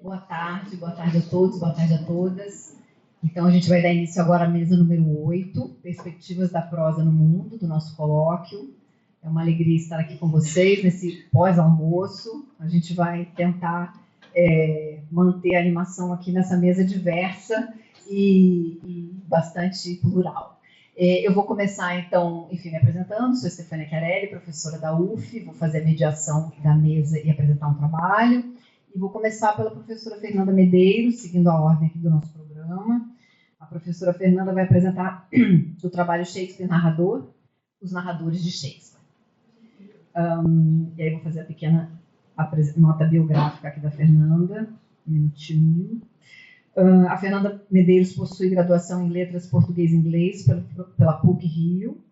Boa tarde a todos, boa tarde a todas. Então, a gente vai dar início agora à mesa número 8, Perspectivas da Prosa no Mundo, do nosso colóquio. É uma alegria estar aqui com vocês nesse pós-almoço. A gente vai tentar manter a animação aqui nessa mesa diversa e bastante plural. Eu vou começar, então, enfim, me apresentando. Sou Stefânia Chiarelli, professora da UF, vou fazer a mediação da mesa e apresentar um trabalho. E vou começar pela professora Fernanda Medeiros, seguindo a ordem aqui do nosso programa. A professora Fernanda vai apresentar o trabalho Shakespeare Narrador, os narradores de Shakespeare. E aí vou fazer a pequena nota biográfica aqui da Fernanda. Um minutinho. A Fernanda Medeiros possui graduação em Letras Português e Inglês pela PUC-Rio,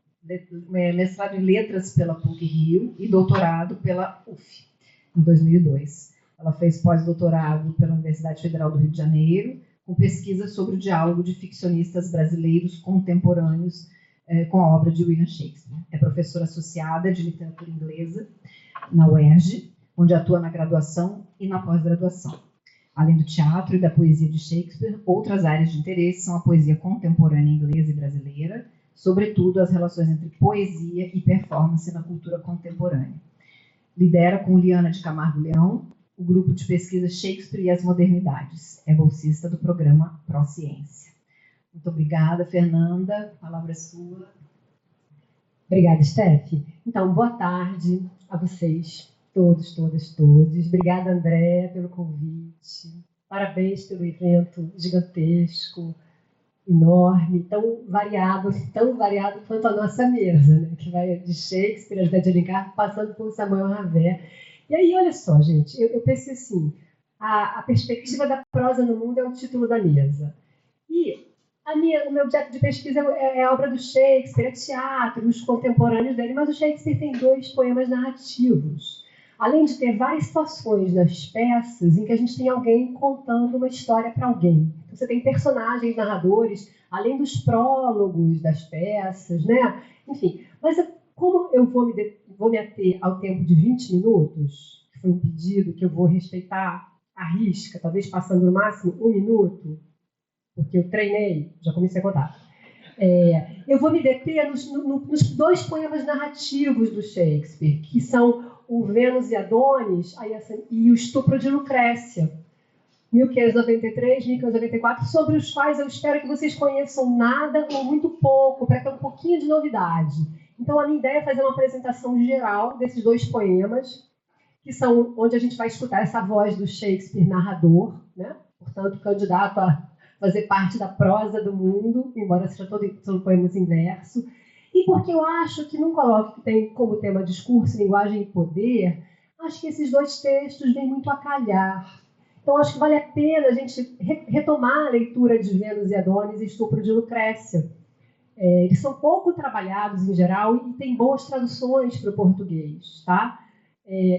mestrado em Letras pela PUC-Rio e doutorado pela UF, em 2002. Ela fez pós-doutorado pela Universidade Federal do Rio de Janeiro, com pesquisa sobre o diálogo de ficcionistas brasileiros contemporâneos com a obra de William Shakespeare. É professora associada de literatura inglesa na UERJ, onde atua na graduação e na pós-graduação. Além do teatro e da poesia de Shakespeare, outras áreas de interesse são a poesia contemporânea inglesa e brasileira, sobretudo as relações entre poesia e performance na cultura contemporânea. Lidera com Liana de Camargo Leão o grupo de pesquisa Shakespeare e as Modernidades. É bolsista do programa Pró-Ciência. Muito obrigada, Fernanda. A palavra é sua. Obrigada, Steph. Então, boa tarde a vocês, todos, todas, todos. Obrigada, André, pelo convite. Parabéns pelo evento gigantesco, enorme, tão variado quanto a nossa mesa, né? Que vai de Shakespeare, José de Alencar, passando por Samuel Ravet. E aí, olha só, gente, eu pensei assim, a perspectiva da prosa no mundo é o título da mesa. E o meu objeto de pesquisa é a obra do Shakespeare, é teatro, os contemporâneos dele, mas o Shakespeare tem 2 poemas narrativos. Além de ter várias situações nas peças em que a gente tem alguém contando uma história para alguém. Então, você tem personagens narradores, além dos prólogos das peças, né? Enfim, mas como eu vou me ater ao tempo de 20 minutos, que foi um pedido que eu vou respeitar à risca, talvez passando no máximo 1 minuto, porque eu treinei, já comecei a contar. Eu vou me deter nos 2 poemas narrativos do Shakespeare, que são o Vênus e Adonis e o Estupro de Lucrécia, 1593, 1594, sobre os quais eu espero que vocês conheçam nada ou muito pouco, para ter um pouquinho de novidade. Então, a minha ideia é fazer uma apresentação geral desses 2 poemas, que são onde a gente vai escutar essa voz do Shakespeare narrador, né? Portanto, candidato a fazer parte da prosa do mundo, embora seja todo poemas em verso. E porque eu acho que num colóquio que tem como tema discurso, linguagem e poder, acho que esses 2 textos vêm muito a calhar. Então, acho que vale a pena a gente retomar a leitura de Vênus e Adonis e Estupro de Lucrécia. Eles são pouco trabalhados em geral e tem boas traduções para o português, tá?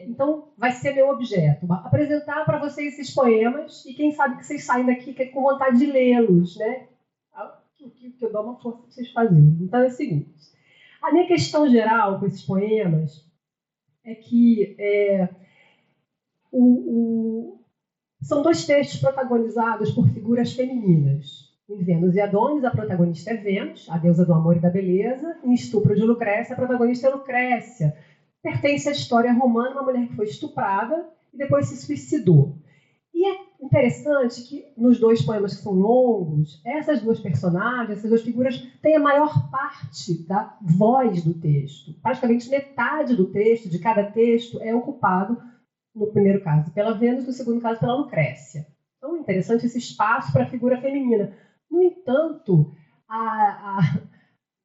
Então, vai ser meu objeto, apresentar para vocês esses poemas e quem sabe que vocês saem daqui com vontade de lê-los, né? Que eu dou uma força para vocês fazerem. Então, é o seguinte, a minha questão geral com esses poemas é que são 2 textos protagonizados por figuras femininas. Em Vênus e Adonis, a protagonista é Vênus, a deusa do amor e da beleza. Em Estupro de Lucrécia, a protagonista é Lucrécia. Pertence à história romana, uma mulher que foi estuprada e depois se suicidou. E é interessante que nos 2 poemas que são longos, essas 2 personagens, essas 2 figuras, têm a maior parte da voz do texto. Praticamente metade do texto, de cada texto, é ocupado, no primeiro caso, pela Vênus, no segundo caso, pela Lucrécia. Então, é interessante esse espaço para a figura feminina. No entanto,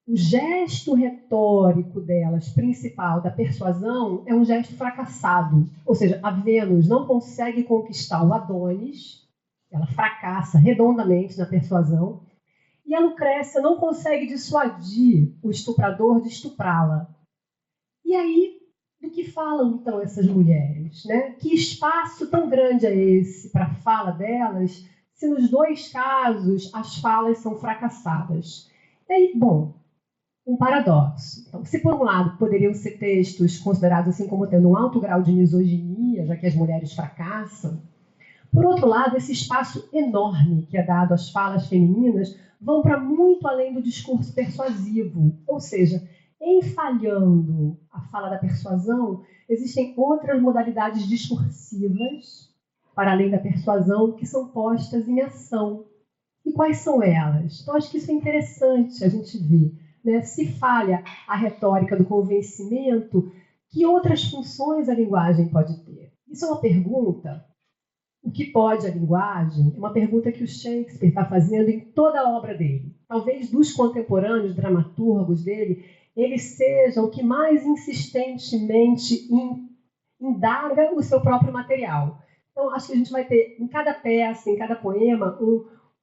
o gesto retórico delas, principal, da persuasão, é um gesto fracassado. Ou seja, a Vênus não consegue conquistar o Adonis, ela fracassa redondamente na persuasão, e a Lucrécia não consegue dissuadir o estuprador de estuprá-la. E aí, do que falam, então, essas mulheres, né? Que espaço tão grande é esse para a fala delas, se nos 2 casos as falas são fracassadas? E aí, bom, um paradoxo. Então, se por um lado poderiam ser textos considerados assim como tendo um alto grau de misoginia, já que as mulheres fracassam, Por outro lado, esse espaço enorme que é dado às falas femininas vão para muito além do discurso persuasivo, ou seja, enfalhando a fala da persuasão, existem outras modalidades discursivas, para além da persuasão, que são postas em ação. E quais são elas? Então, acho que isso é interessante a gente ver, né? Se falha a retórica do convencimento, que outras funções a linguagem pode ter? Isso é uma pergunta. O que pode a linguagem? É uma pergunta que o Shakespeare está fazendo em toda a obra dele. Talvez dos contemporâneos dramaturgos dele, ele seja o que mais insistentemente indaga o seu próprio material. Então, acho que a gente vai ter, em cada peça, em cada poema,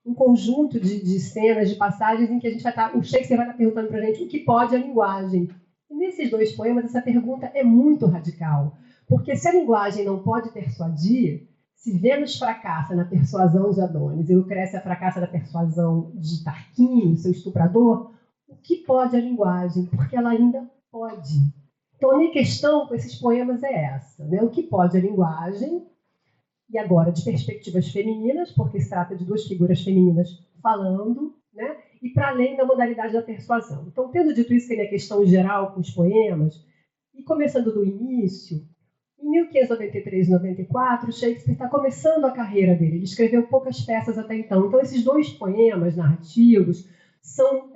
um conjunto de cenas, de passagens, em que a gente vai estar, o Shakespeare vai estar perguntando para a gente o que pode a linguagem. E nesses dois poemas, essa pergunta é muito radical. Porque se a linguagem não pode persuadir, se Vênus fracassa na persuasão de Adonis e Lucrécia fracassa na persuasão de Tarquínio, seu estuprador, o que pode a linguagem? Porque ela ainda pode. Então, a minha questão com esses poemas é essa, né? O que pode a linguagem? E agora, de perspectivas femininas, porque se trata de duas figuras femininas falando, né? E para além da modalidade da persuasão. Então, tendo dito isso, que é a minha questão geral com os poemas, e começando do início, em 1593 e 94, Shakespeare está começando a carreira dele. Ele escreveu poucas peças até então. Então, esses dois poemas narrativos são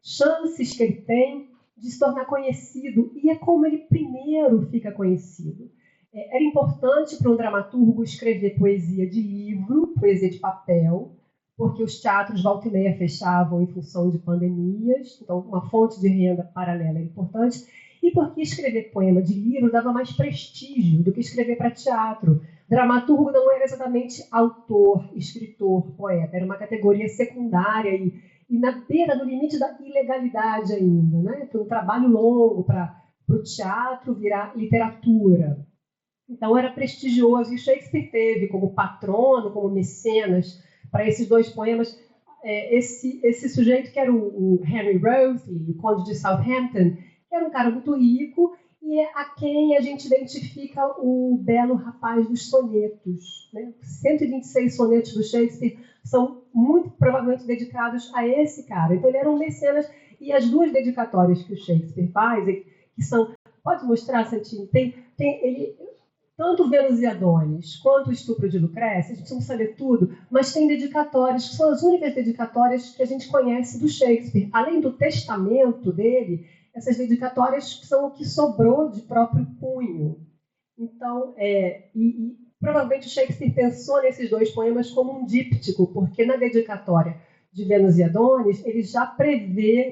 chances que ele tem de se tornar conhecido. E é como ele primeiro fica conhecido. Era importante para um dramaturgo escrever poesia de livro, poesia de papel, porque os teatros volta e meia fechavam em função de pandemias. Então, uma fonte de renda paralela é importante. E porque escrever poema de livro dava mais prestígio do que escrever para teatro. Dramaturgo não era exatamente autor, escritor, poeta. Era uma categoria secundária e na beira do limite da ilegalidade ainda, né? Foi um trabalho longo para o teatro virar literatura. Então, era prestigioso. E Shakespeare teve como patrono, como mecenas, para esses dois poemas, esse sujeito que era o Henry Wriothesley, o conde de Southampton, que era um cara muito rico e é a quem a gente identifica o belo rapaz dos sonetos. Né? 126 sonetos do Shakespeare são muito provavelmente dedicados a esse cara. Então, ele era um mecenas. E as duas dedicatórias que o Shakespeare faz, que são... Pode mostrar, Santinho? Ele, tanto Vênus e Adonis quanto o estupro de Lucrécia, a gente não precisa ler tudo, mas tem dedicatórias, que são as únicas dedicatórias que a gente conhece do Shakespeare. Além do testamento dele, essas dedicatórias são o que sobrou de próprio punho. Então, provavelmente o Shakespeare pensou nesses dois poemas como um díptico, porque na dedicatória de Vênus e Adonis, ele já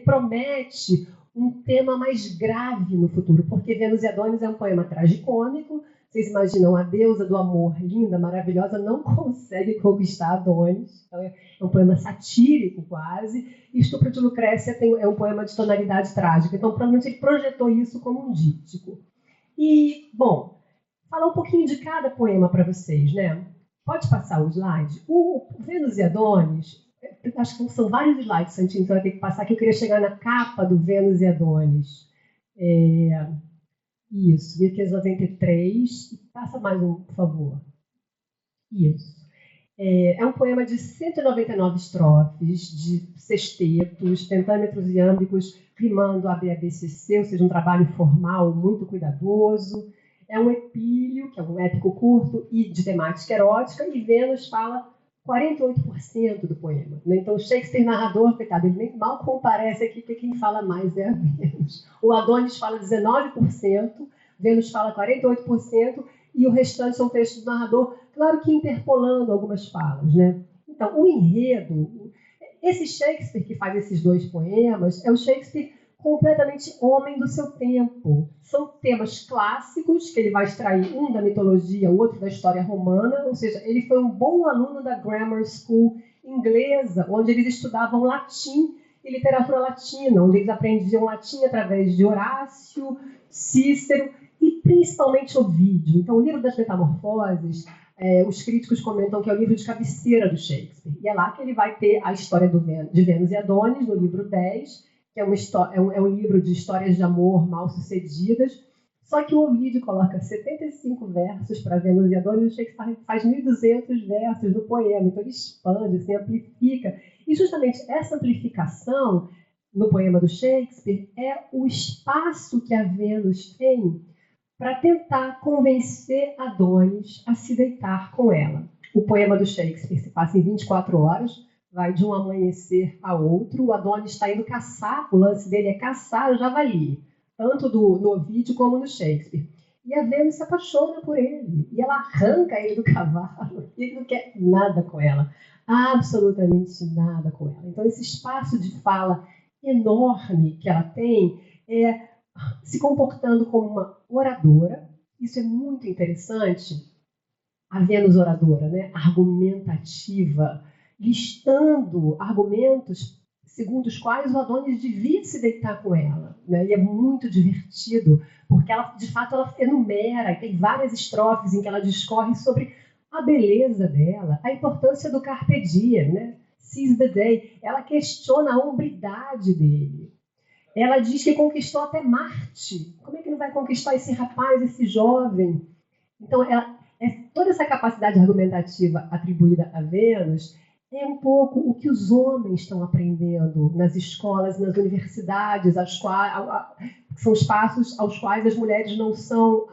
promete um tema mais grave no futuro, porque Vênus e Adonis é um poema tragicômico. Vocês imaginam, a deusa do amor, linda, maravilhosa, não consegue conquistar Adonis. Então, é um poema satírico, quase. E Estupro de Lucrécia é um poema de tonalidade trágica. Então, provavelmente, ele projetou isso como um díptico. E, bom, falar um pouquinho de cada poema para vocês, né? Pode passar o slide? O Vênus e Adonis, acho que são vários slides, Santinho, então vai ter que passar, que eu queria chegar na capa do Vênus e Adonis. Isso, 1593. Passa mais um, por favor. Isso. É um poema de 199 estrofes, de sextetos, pentâmetros e âmbicos, rimando ABABCC, ou seja, um trabalho formal muito cuidadoso. É um epíleo, que é um épico curto e de temática erótica, e Vênus fala 48% do poema. Então, o Shakespeare, narrador, coitado, ele nem mal comparece aqui, porque quem fala mais é a Vênus. O Adonis fala 19%, Vênus fala 48%, e o restante são textos do narrador, claro que interpolando algumas falas, né? Então, o enredo, esse Shakespeare que faz esses dois poemas, é o Shakespeare completamente homem do seu tempo. São temas clássicos, que ele vai extrair um da mitologia, o outro da história romana, ou seja, ele foi um bom aluno da Grammar School inglesa, onde eles estudavam latim e literatura latina, onde eles aprendiam latim através de Horácio, Cícero e principalmente Ovídio. Então, o livro das Metamorfoses, os críticos comentam que é o livro de cabeceira do Shakespeare. E é lá que ele vai ter a história de Vênus e Adonis, no livro 10, que é um livro de histórias de amor mal-sucedidas. Só que o Ovídio coloca 75 versos para Vênus e Adônis, o Shakespeare faz 1.200 versos no poema, então ele expande, assim, amplifica. E justamente essa amplificação no poema do Shakespeare é o espaço que a Vênus tem para tentar convencer Adônis a se deitar com ela. O poema do Shakespeare se passa em 24 horas, vai de um amanhecer a outro, o Adônis está indo caçar, o lance dele é caçar o javali, tanto no Ovídio como no Shakespeare. E a Vênus se apaixona por ele, e ela arranca ele do cavalo, e ele não quer nada com ela, absolutamente nada com ela. Então esse espaço de fala enorme que ela tem é se comportando como uma oradora. Isso é muito interessante, a Vênus oradora, né? Argumentativa, listando argumentos segundo os quais o Adônis devia se deitar com ela, né? E é muito divertido, porque ela, de fato, ela enumera, e tem várias estrofes em que ela discorre sobre a beleza dela, a importância do carpe diem, né? Seize the day. Ela questiona a hombridade dele. Ela diz que conquistou até Marte. Como é que não vai conquistar esse rapaz, esse jovem? Então, toda essa capacidade argumentativa atribuída a Vênus é um pouco o que os homens estão aprendendo nas escolas, nas universidades, que são espaços aos quais as mulheres não são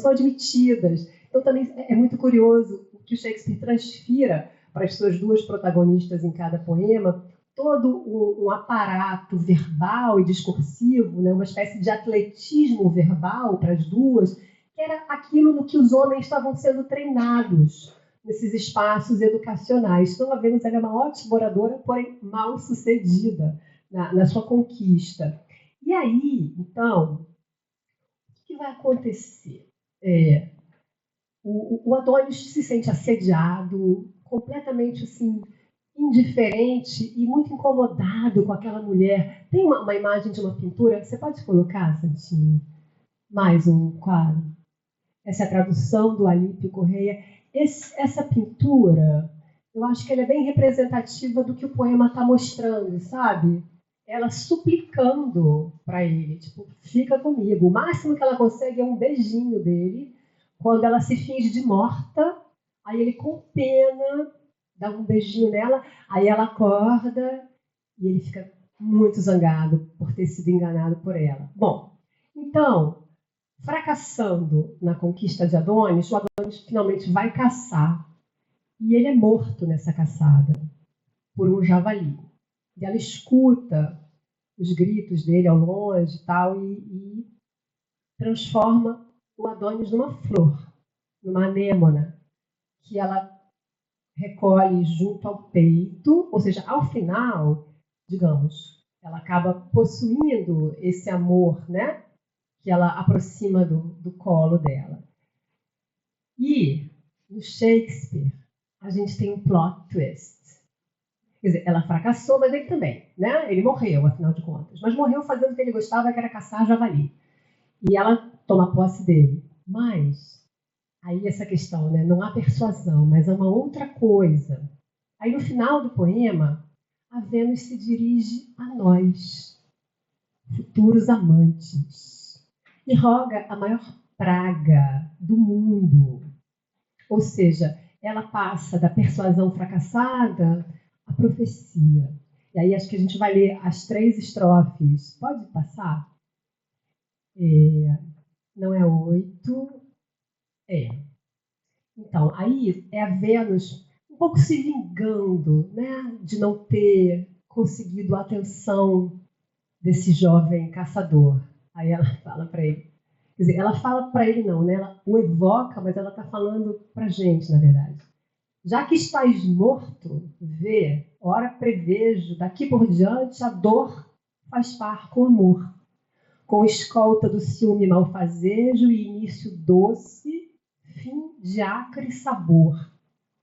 admitidas. Então, também é muito curioso que o Shakespeare transfira para as suas duas protagonistas em cada poema todo um aparato verbal e discursivo, né, uma espécie de atletismo verbal para as duas, que era aquilo no que os homens estavam sendo treinados nesses espaços educacionais. Então, a Vênus é uma ótima oradora, porém mal sucedida na sua conquista. E aí, então, o que vai acontecer? O Adônis se sente assediado, completamente assim, indiferente e muito incomodado com aquela mulher. Tem uma imagem de uma pintura, você pode colocar, Santinho? Mais um quadro. Essa é a tradução do Alípio Correia. Essa pintura, eu acho que ela é bem representativa do que o poema está mostrando, sabe? Ela suplicando para ele, tipo, fica comigo. O máximo que ela consegue é um beijinho dele, quando ela se finge de morta, aí ele com pena dá um beijinho nela, aí ela acorda e ele fica muito zangado por ter sido enganado por ela. Bom, então, fracassando na conquista de Adônis, o Adônis finalmente vai caçar e ele é morto nessa caçada por um javali. E ela escuta os gritos dele ao longe e tal e transforma o Adônis numa flor, numa anêmona, que ela recolhe junto ao peito, ou seja, ao final, digamos, ela acaba possuindo esse amor, né, que ela aproxima do colo dela. E no Shakespeare a gente tem um plot twist. Quer dizer, ela fracassou, mas ele também, né? Ele morreu, afinal de contas, mas morreu fazendo o que ele gostava, que era caçar javali. E ela toma posse dele. Mas aí essa questão, né? Não há persuasão, mas há uma outra coisa. Aí no final do poema, a Vênus se dirige a nós, futuros amantes, e roga a maior praga do mundo. Ou seja, ela passa da persuasão fracassada à profecia. E aí acho que a gente vai ler as 3 estrofes. Pode passar? Não é 8. Então, aí é a Vênus um pouco se vingando, né, de não ter conseguido a atenção desse jovem caçador. Aí ela fala para ele. Quer dizer, ela fala para ele não, né? Ela o evoca, mas ela está falando para a gente, na verdade. Já que estás morto, vê, ora prevejo, daqui por diante a dor faz par com o amor. Com escolta do ciúme malfazejo e início doce, fim de acre sabor,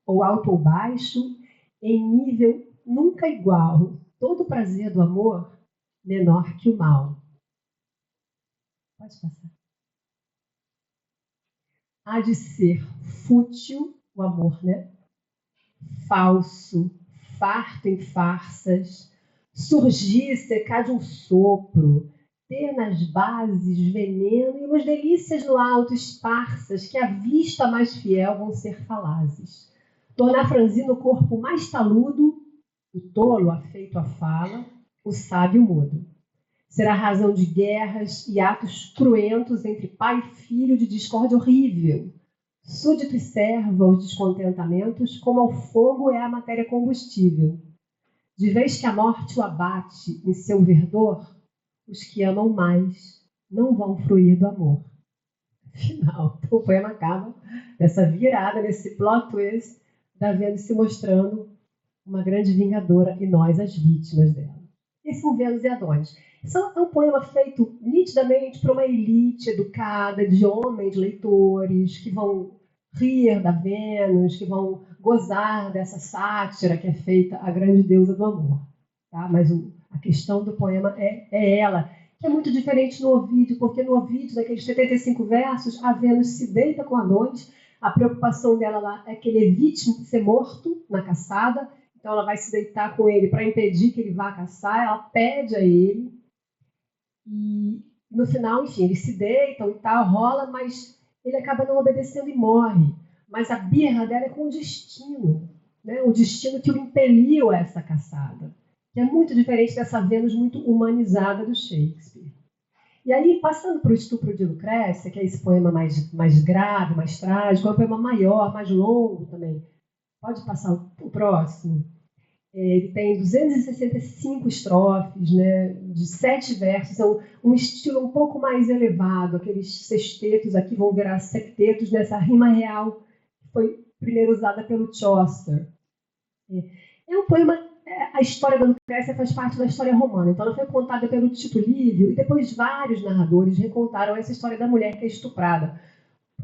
ou alto ou baixo, em nível nunca igual, todo o prazer do amor menor que o mal. Pode passar. Há de ser fútil o amor, né? Falso, farto em farsas, surgir e secar de um sopro, ter nas bases veneno e umas delícias no alto esparsas que a vista mais fiel vão ser falazes. Tornar franzino o corpo mais taludo, o tolo afeito à fala, o sábio mudo. Será razão de guerras e atos cruentos entre pai e filho de discórdia horrível. Súdito e servo aos descontentamentos, como ao fogo é a matéria combustível. De vez que a morte o abate em seu verdor, os que amam mais não vão fruir do amor. Final. Então, o poema acaba nessa virada, nesse plot twist, da Vênus se mostrando uma grande vingadora e nós as vítimas dela. Esse são Vênus e Adonis. É um poema feito nitidamente para uma elite educada, de homens leitores, que vão rir da Vênus, que vão gozar dessa sátira que é feita à grande deusa do amor. Tá? Mas a questão do poema é ela, que é muito diferente no Ovídio, porque no Ovídio, daqueles 75 versos, a Vênus se deita com Adonis, a preocupação dela lá é que ele evite ser morto na caçada, então ela vai se deitar com ele para impedir que ele vá caçar, ela pede a ele, e no final, enfim, eles se deitam e tal, rola, mas ele acaba não obedecendo e morre. Mas a birra dela é com o destino, né? O destino que o impeliu a essa caçada, que é muito diferente dessa Vênus muito humanizada do Shakespeare. E aí, passando para o Estupro de Lucrécia, que é esse poema mais grave, mais trágico, é um poema maior, mais longo também. Pode passar o próximo. Ele tem 265 estrofes, né, de 7 versos, é um estilo um pouco mais elevado. Aqueles sextetos aqui vão virar septetos nessa rima real que foi primeiro usada pelo Chaucer. É um poema, a história da Lucrécia faz parte da história romana, então ela foi contada pelo Tito Livio e depois vários narradores recontaram essa história da mulher que é estuprada.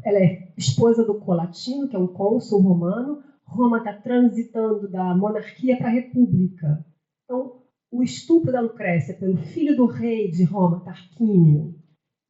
Ela é esposa do Colatino, que é um cônsul romano. Roma está transitando da monarquia para a república. Então, o estupro da Lucrécia pelo filho do rei de Roma, Tarquínio,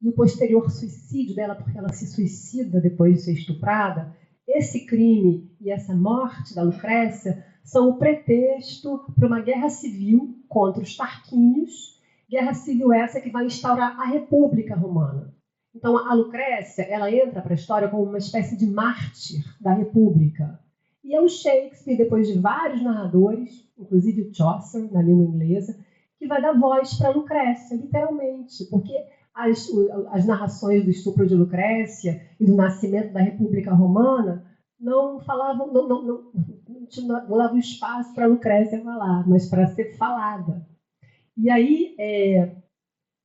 e o posterior suicídio dela, porque ela se suicida depois de ser estuprada, esse crime e essa morte da Lucrécia são o pretexto para uma guerra civil contra os Tarquínios, guerra civil essa que vai instaurar a República Romana. Então, a Lucrécia, ela entra para a história como uma espécie de mártir da República. E é o Shakespeare, depois de vários narradores, inclusive o Chaucer, na língua inglesa, que vai dar voz para Lucrécia, literalmente, porque as narrações do estupro de Lucrécia e do nascimento da República Romana não falavam, não davam espaço para Lucrécia falar, mas para ser falada. E aí,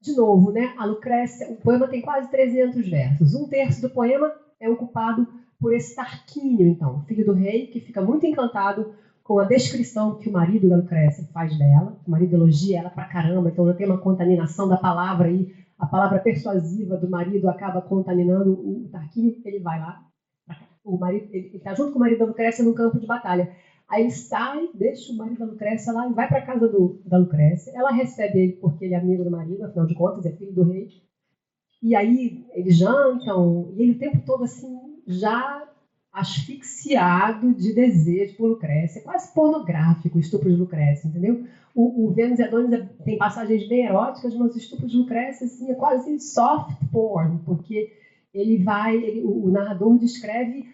de novo, né, a Lucrécia, o poema tem quase 300 versos. 1/3 do poema é ocupado por esse Tarquínio, então, filho do rei, que fica muito encantado com a descrição que o marido da Lucrécia faz dela. O marido elogia ela pra caramba, então já tem uma contaminação da palavra aí. A palavra persuasiva do marido acaba contaminando o Tarquínio. Ele vai lá, o marido, ele está junto com o marido da Lucrécia no campo de batalha. Aí ele sai, deixa o marido da Lucrécia lá e vai para a casa da Lucrécia. Ela recebe ele porque ele é amigo do marido, afinal de contas, é filho do rei. E aí eles jantam, e ele o tempo todo assim, já asfixiado de desejo por Lucrécia. É quase pornográfico o estupro de Lucrécia, entendeu? O Vênus e Adonis tem passagens bem eróticas, mas o estupro de Lucrécia assim, é quase soft porn, porque o narrador descreve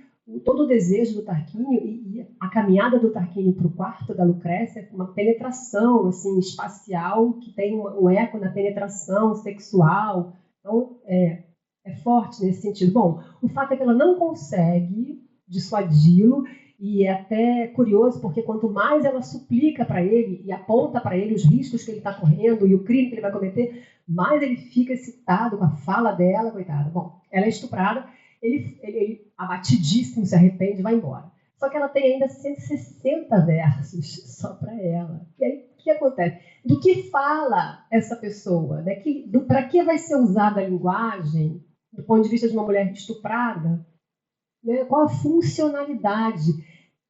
todo o desejo do Tarquínio e a caminhada do Tarquínio para o quarto da Lucrécia, uma penetração assim, espacial, que tem um eco na penetração sexual. Então, é forte nesse sentido. Bom, o fato é que ela não consegue dissuadi-lo, e é até curioso, porque quanto mais ela suplica para ele e aponta para ele os riscos que ele está correndo e o crime que ele vai cometer, mais ele fica excitado com a fala dela, coitada. Bom, ela é estuprada, ele abatidíssimo, se arrepende e vai embora. Só que ela tem ainda 160 versos só para ela. E aí, o que acontece? Do que fala essa pessoa? Né? Para que vai ser usada a linguagem do ponto de vista de uma mulher estuprada? Né? Qual a funcionalidade?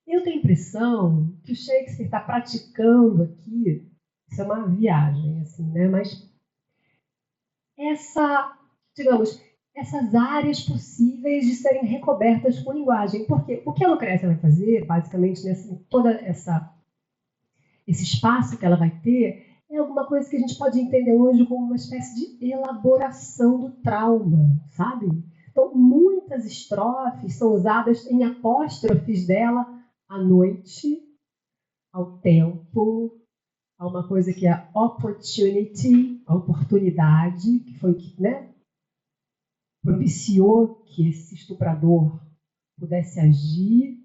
Eu tenho a impressão que o Shakespeare está praticando aqui, isso é uma viagem, assim, né? Mas essas áreas possíveis de serem recobertas com linguagem. Porque o que a Lucrécia vai fazer, basicamente, todo esse espaço que ela vai ter, é alguma coisa que a gente pode entender hoje como uma espécie de elaboração do trauma, sabe? Então, muitas estrofes são usadas em apóstrofes dela à noite, ao tempo, a uma coisa que é opportunity, a oportunidade, que foi que, né, propiciou que esse estuprador pudesse agir,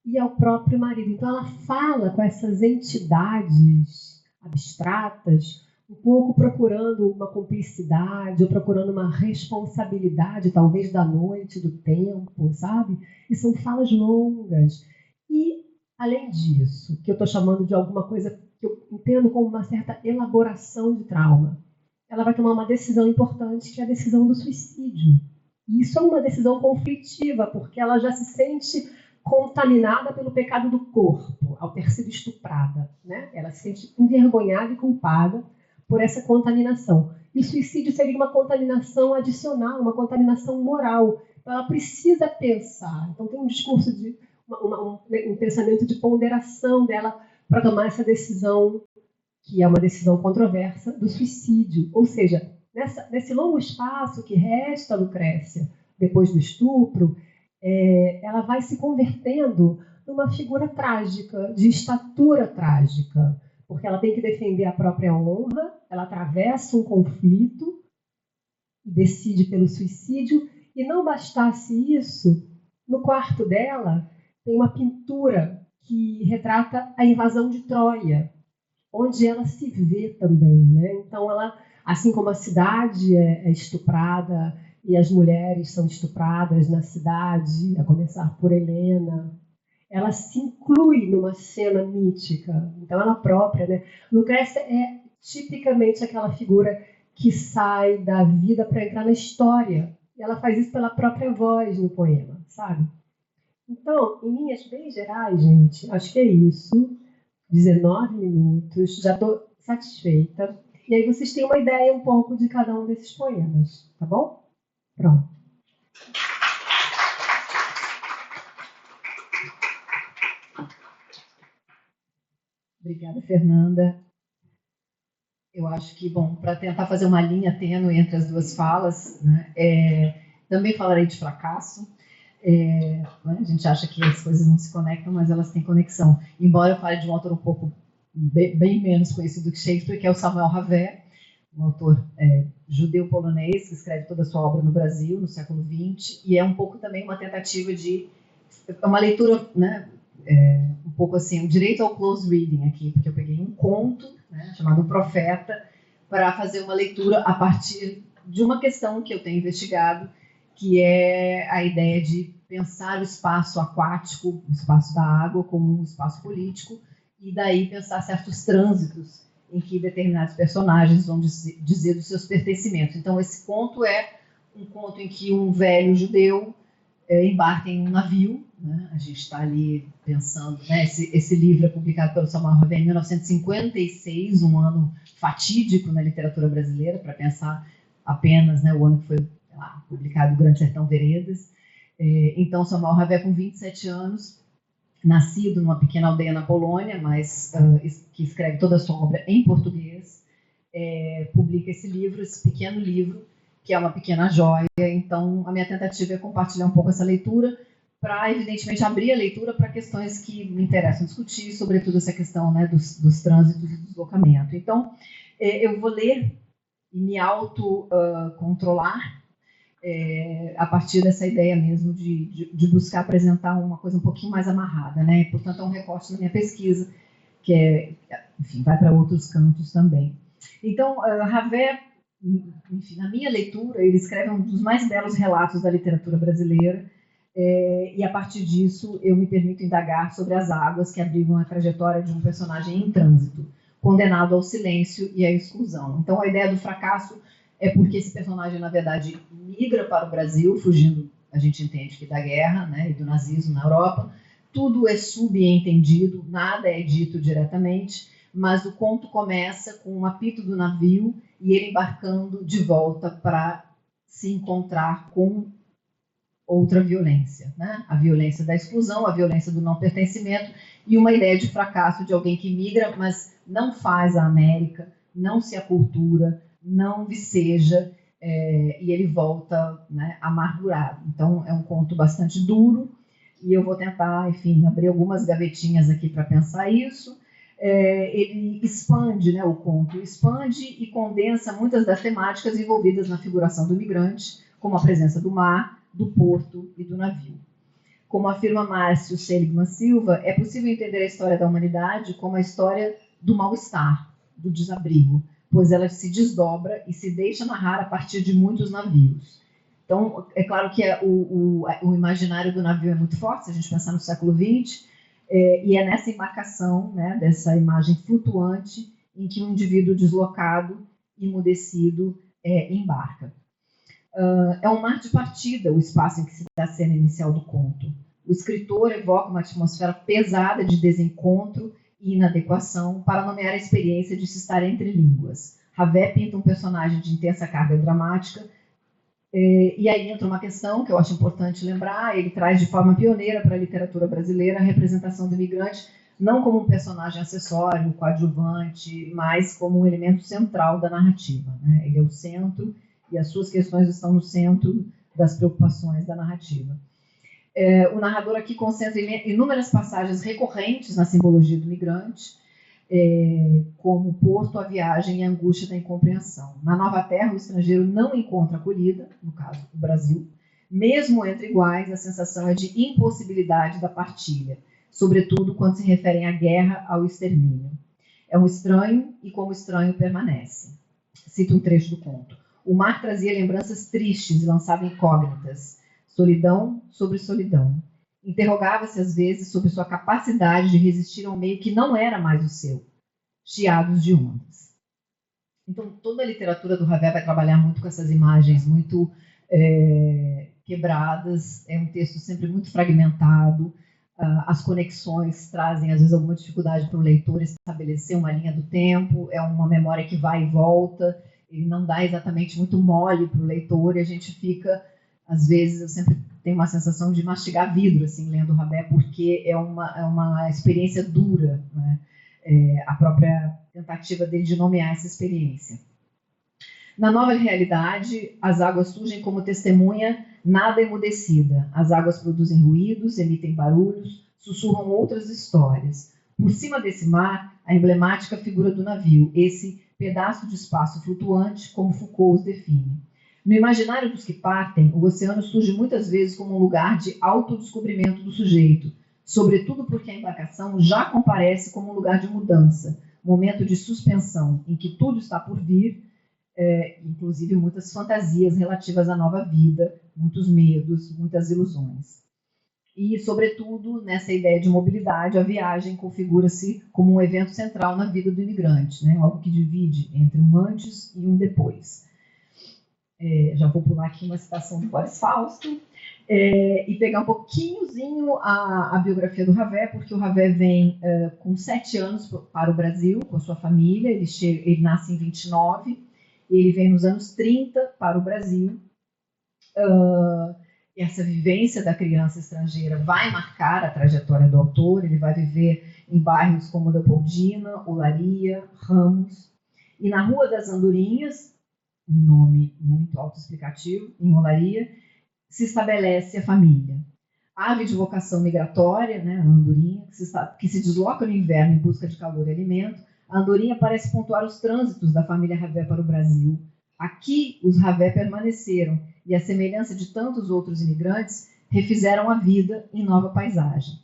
e ao próprio marido. Então ela fala com essas entidades abstratas, um pouco procurando uma cumplicidade, ou procurando uma responsabilidade, talvez da noite, do tempo, sabe? E são falas longas. E, além disso, que eu estou chamando de alguma coisa que eu entendo como uma certa elaboração de trauma, ela vai tomar uma decisão importante, que é a decisão do suicídio. E isso é uma decisão conflitiva, porque ela já se sente contaminada pelo pecado do corpo, ao ter sido estuprada, né? Ela se sente envergonhada e culpada por essa contaminação. E o suicídio seria uma contaminação adicional, uma contaminação moral. Então ela precisa pensar. Então tem um discurso de um pensamento de ponderação dela para tomar essa decisão, que é uma decisão controversa, do suicídio. Ou seja, nesse longo espaço que resta a Lucrécia depois do estupro, ela vai se convertendo numa figura trágica, de estatura trágica, porque ela tem que defender a própria honra, ela atravessa um conflito e decide pelo suicídio, e não bastasse isso, no quarto dela tem uma pintura que retrata a invasão de Troia, onde ela se vê também, né? Então ela, assim como a cidade é estuprada, e as mulheres são estupradas na cidade, a começar por Helena, ela se inclui numa cena mítica. Então ela própria, né? Lucrécia é tipicamente aquela figura que sai da vida para entrar na história. E ela faz isso pela própria voz no poema, sabe? Então, em linhas bem gerais, gente, acho que é isso. 19 minutos, já estou satisfeita. E aí vocês têm uma ideia um pouco de cada um desses poemas, tá bom? Pronto. Obrigada, Fernanda. Eu acho que, bom, para tentar fazer uma linha tênue entre as duas falas, né, também falarei de fracasso. Né, a gente acha que as coisas não se conectam, mas elas têm conexão. Embora eu fale de um autor um pouco bem menos conhecido que Shakespeare, que é o Samuel Havert, um autor judeu-polonês que escreve toda a sua obra no Brasil, no século XX, e é um pouco também uma tentativa de... uma leitura, né, um pouco assim, o direito ao close reading aqui, porque eu peguei um conto, né, chamado O Profeta, para fazer uma leitura a partir de uma questão que eu tenho investigado, que é a ideia de pensar o espaço aquático, o espaço da água, como um espaço político, e daí pensar certos trânsitos em que determinados personagens vão dizer dos seus pertencimentos. Então, esse conto é um conto em que um velho judeu embarca em um navio, né? A gente está ali pensando, né? Esse livro é publicado pelo Samuel Havert em 1956, um ano fatídico na literatura brasileira, para pensar apenas, né, o ano que foi publicado O Grande Sertão Veredas. Então, Samuel Havert, com 27 anos, nascido numa pequena aldeia na Polônia, mas que escreve toda a sua obra em português, publica esse livro, esse pequeno livro, que é uma pequena joia. Então, a minha tentativa é compartilhar um pouco essa leitura para, evidentemente, abrir a leitura para questões que me interessam discutir, sobretudo essa questão, né, dos trânsitos e do deslocamento. Então, eu vou ler e me autocontrolar a partir dessa ideia mesmo de buscar apresentar uma coisa um pouquinho mais amarrada, né? Portanto, é um recorte da minha pesquisa, que enfim, vai para outros campos também. Então, Havert, enfim, na minha leitura, ele escreve um dos mais belos relatos da literatura brasileira, e a partir disso eu me permito indagar sobre as águas que abrigam a trajetória de um personagem em trânsito, condenado ao silêncio e à exclusão. Então, a ideia do fracasso é porque esse personagem, na verdade, migra para o Brasil, fugindo, a gente entende que da guerra, né, e do nazismo na Europa. Tudo é subentendido, nada é dito diretamente, mas o conto começa com um apito do navio e ele embarcando de volta para se encontrar com outra violência, né? A violência da exclusão, a violência do não pertencimento e uma ideia de fracasso de alguém que migra, mas não faz a América, não se acultura, não viceja, e ele volta, né, amargurado. Então, é um conto bastante duro, e eu vou tentar, enfim, abrir algumas gavetinhas aqui para pensar isso. Ele expande, né, o conto expande e condensa muitas das temáticas envolvidas na figuração do migrante, como a presença do mar, do porto e do navio. Como afirma Márcio Seligman Silva, é possível entender a história da humanidade como a história do mal-estar, do desabrigo, pois ela se desdobra e se deixa narrar a partir de muitos navios. Então, é claro que o imaginário do navio é muito forte, se a gente pensar no século XX, e é nessa embarcação, né, dessa imagem flutuante, em que um indivíduo deslocado, emudecido, embarca. É um mar de partida o espaço em que se dá a cena inicial do conto. O escritor evoca uma atmosfera pesada de desencontro e inadequação para nomear a experiência de se estar entre línguas. Ravet pinta um personagem de intensa carga dramática, e aí entra uma questão que eu acho importante lembrar, ele traz de forma pioneira para a literatura brasileira a representação do imigrante, não como um personagem acessório, coadjuvante, mas como um elemento central da narrativa, né? Ele é o centro, e as suas questões estão no centro das preocupações da narrativa. O narrador aqui concentra inúmeras passagens recorrentes na simbologia do migrante, como o porto, a viagem e a angústia da incompreensão. Na Nova Terra, o estrangeiro não encontra acolhida, no caso, o Brasil. Mesmo entre iguais, a sensação é de impossibilidade da partilha, sobretudo quando se referem à guerra, ao extermínio. É um estranho e como estranho permanece. Cito um trecho do conto. O mar trazia lembranças tristes e lançava incógnitas. Solidão sobre solidão. Interrogava-se às vezes sobre sua capacidade de resistir a um meio que não era mais o seu. Chiados de ondas. Então, toda a literatura do Ravet vai trabalhar muito com essas imagens muito quebradas. É um texto sempre muito fragmentado. As conexões trazem, às vezes, alguma dificuldade para o leitor estabelecer uma linha do tempo. É uma memória que vai e volta. Ele não dá exatamente muito mole para o leitor e a gente fica, às vezes, eu sempre tenho uma sensação de mastigar vidro, assim, lendo o Ravet, porque é uma experiência dura, né? A própria tentativa dele de nomear essa experiência. Na nova realidade, as águas surgem como testemunha nada emudecida. As águas produzem ruídos, emitem barulhos, sussurram outras histórias. Por cima desse mar, a emblemática figura do navio, esse pedaço de espaço flutuante, como Foucault os define. No imaginário dos que partem, o oceano surge muitas vezes como um lugar de autodescobrimento do sujeito, sobretudo porque a embarcação já comparece como um lugar de mudança, momento de suspensão, em que tudo está por vir, inclusive muitas fantasias relativas à nova vida, muitos medos, muitas ilusões. E, sobretudo, nessa ideia de mobilidade, a viagem configura-se como um evento central na vida do imigrante, né? Algo que divide entre um antes e um depois. Já vou pular aqui uma citação do Boris Fausto, e pegar um pouquinhozinho a biografia do Ravet, porque o Ravet vem com 7 anos para o Brasil, com a sua família, ele nasce em 29, ele vem nos anos 30 para o Brasil. Essa vivência da criança estrangeira vai marcar a trajetória do autor, ele vai viver em bairros como Leopoldina, Olaria, Ramos, e na Rua das Andorinhas, um nome muito autoexplicativo, em Olaria, se estabelece a família. Ave de vocação migratória, né, a andorinha, que se desloca no inverno em busca de calor e alimento, a andorinha parece pontuar os trânsitos da família Ravet para o Brasil. Aqui, os Ravet permaneceram e, à semelhança de tantos outros imigrantes, refizeram a vida em nova paisagem.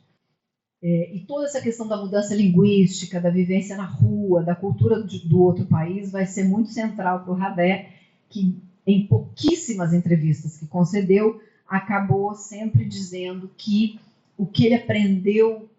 E toda essa questão da mudança linguística, da vivência na rua, da cultura do outro país, vai ser muito central para o Ravet, que em pouquíssimas entrevistas que concedeu, acabou sempre dizendo que o que ele aprendeu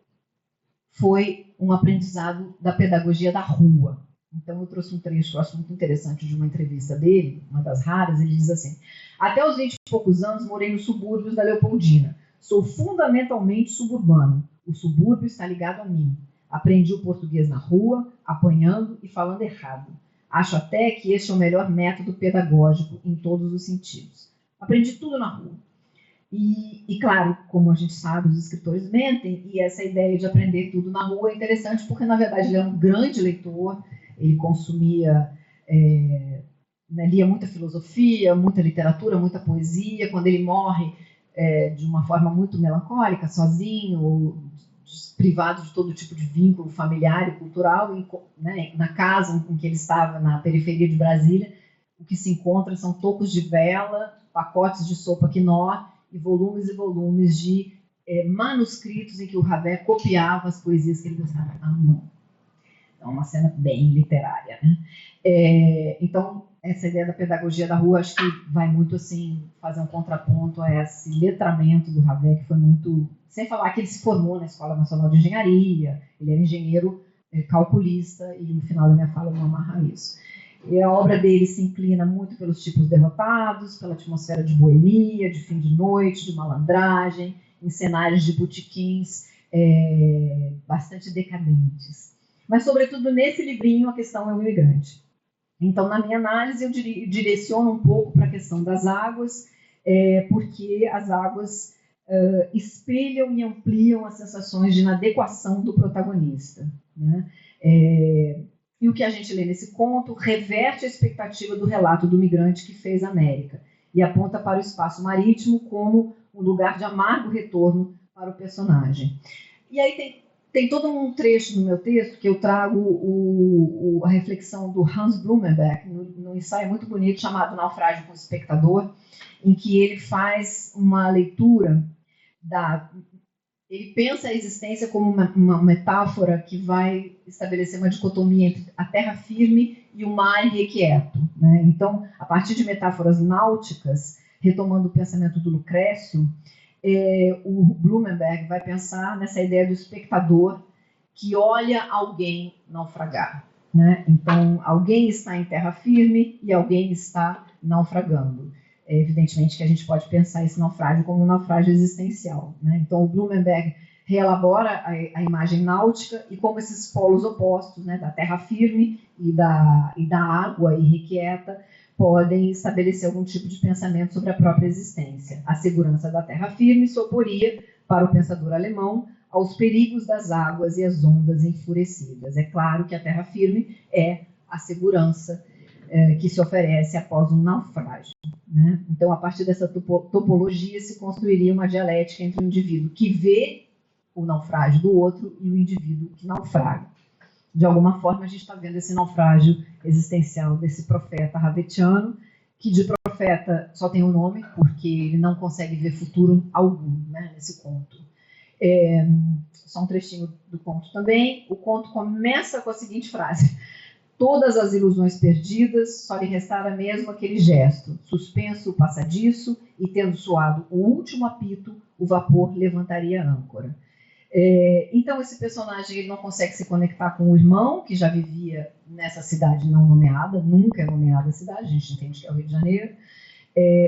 foi um aprendizado da pedagogia da rua. Então, eu trouxe um trecho que eu acho muito interessante de uma entrevista dele, uma das raras. Ele diz assim: até os 20 e poucos anos morei nos subúrbios da Leopoldina. Sou fundamentalmente suburbano. O subúrbio está ligado a mim. Aprendi o português na rua, apanhando e falando errado. Acho até que este é o melhor método pedagógico em todos os sentidos. Aprendi tudo na rua. E claro, como a gente sabe, os escritores mentem, e essa ideia de aprender tudo na rua é interessante porque, na verdade, ele é um grande leitor, ele consumia, né, lia muita filosofia, muita literatura, muita poesia. Quando ele morre de uma forma muito melancólica, sozinho, privado de todo tipo de vínculo familiar e cultural, né, na casa em que ele estava, na periferia de Brasília, o que se encontra são tocos de vela, pacotes de sopa quinó e volumes de manuscritos em que o Ravel copiava as poesias que ele gostava à mão. É uma cena bem literária, né? Então, essa ideia da pedagogia da rua, acho que vai muito assim, fazer um contraponto a esse letramento do Ravel, que foi muito... Sem falar que ele se formou na Escola Nacional de Engenharia, ele era engenheiro calculista, e no final da minha fala eu vou amarrar isso. E a obra dele se inclina muito pelos tipos derrotados, pela atmosfera de boemia, de fim de noite, de malandragem, em cenários de botequins bastante decadentes. Mas, sobretudo, nesse livrinho, a questão é o imigrante. Então, na minha análise, eu direciono um pouco para a questão das águas, porque as águas espelham e ampliam as sensações de inadequação do protagonista, né? E o que a gente lê nesse conto reverte a expectativa do relato do migrante que fez a América e aponta para o espaço marítimo como um lugar de amargo retorno para o personagem. E aí tem todo um trecho no meu texto que eu trago a reflexão do Hans Blumenberg, num ensaio muito bonito chamado Naufrágio com o Espectador, em que ele faz uma leitura ele pensa a existência como uma metáfora que vai estabelecer uma dicotomia entre a terra firme e o mar irrequieto, né? Então, a partir de metáforas náuticas, retomando o pensamento do Lucrécio, o Blumenberg vai pensar nessa ideia do espectador que olha alguém naufragar, né? Então, alguém está em terra firme e alguém está naufragando. Evidentemente que a gente pode pensar esse naufrágio como um naufrágio existencial, né? Então, o Blumenberg reelabora a imagem náutica e como esses polos opostos, né, da terra firme e da água irrequieta, podem estabelecer algum tipo de pensamento sobre a própria existência. A segurança da terra firme se oporia, para o pensador alemão, aos perigos das águas e as ondas enfurecidas. É claro que a terra firme é a segurança que se oferece após um naufrágio, né? Então, a partir dessa topologia, se construiria uma dialética entre o indivíduo que vê o naufrágio do outro e o indivíduo que naufraga. De alguma forma, a gente está vendo esse naufrágio existencial desse profeta ravetiano, que de profeta só tem um nome, porque ele não consegue ver futuro algum, né, nesse conto. Só um trechinho do conto também. O conto começa com a seguinte frase: todas as ilusões perdidas, só lhe restara mesmo aquele gesto, suspenso o passadiço, e tendo soado o último apito, o vapor levantaria a âncora. Então, esse personagem ele não consegue se conectar com o irmão, que já vivia nessa cidade não nomeada, nunca é nomeada a cidade, a gente entende que é o Rio de Janeiro.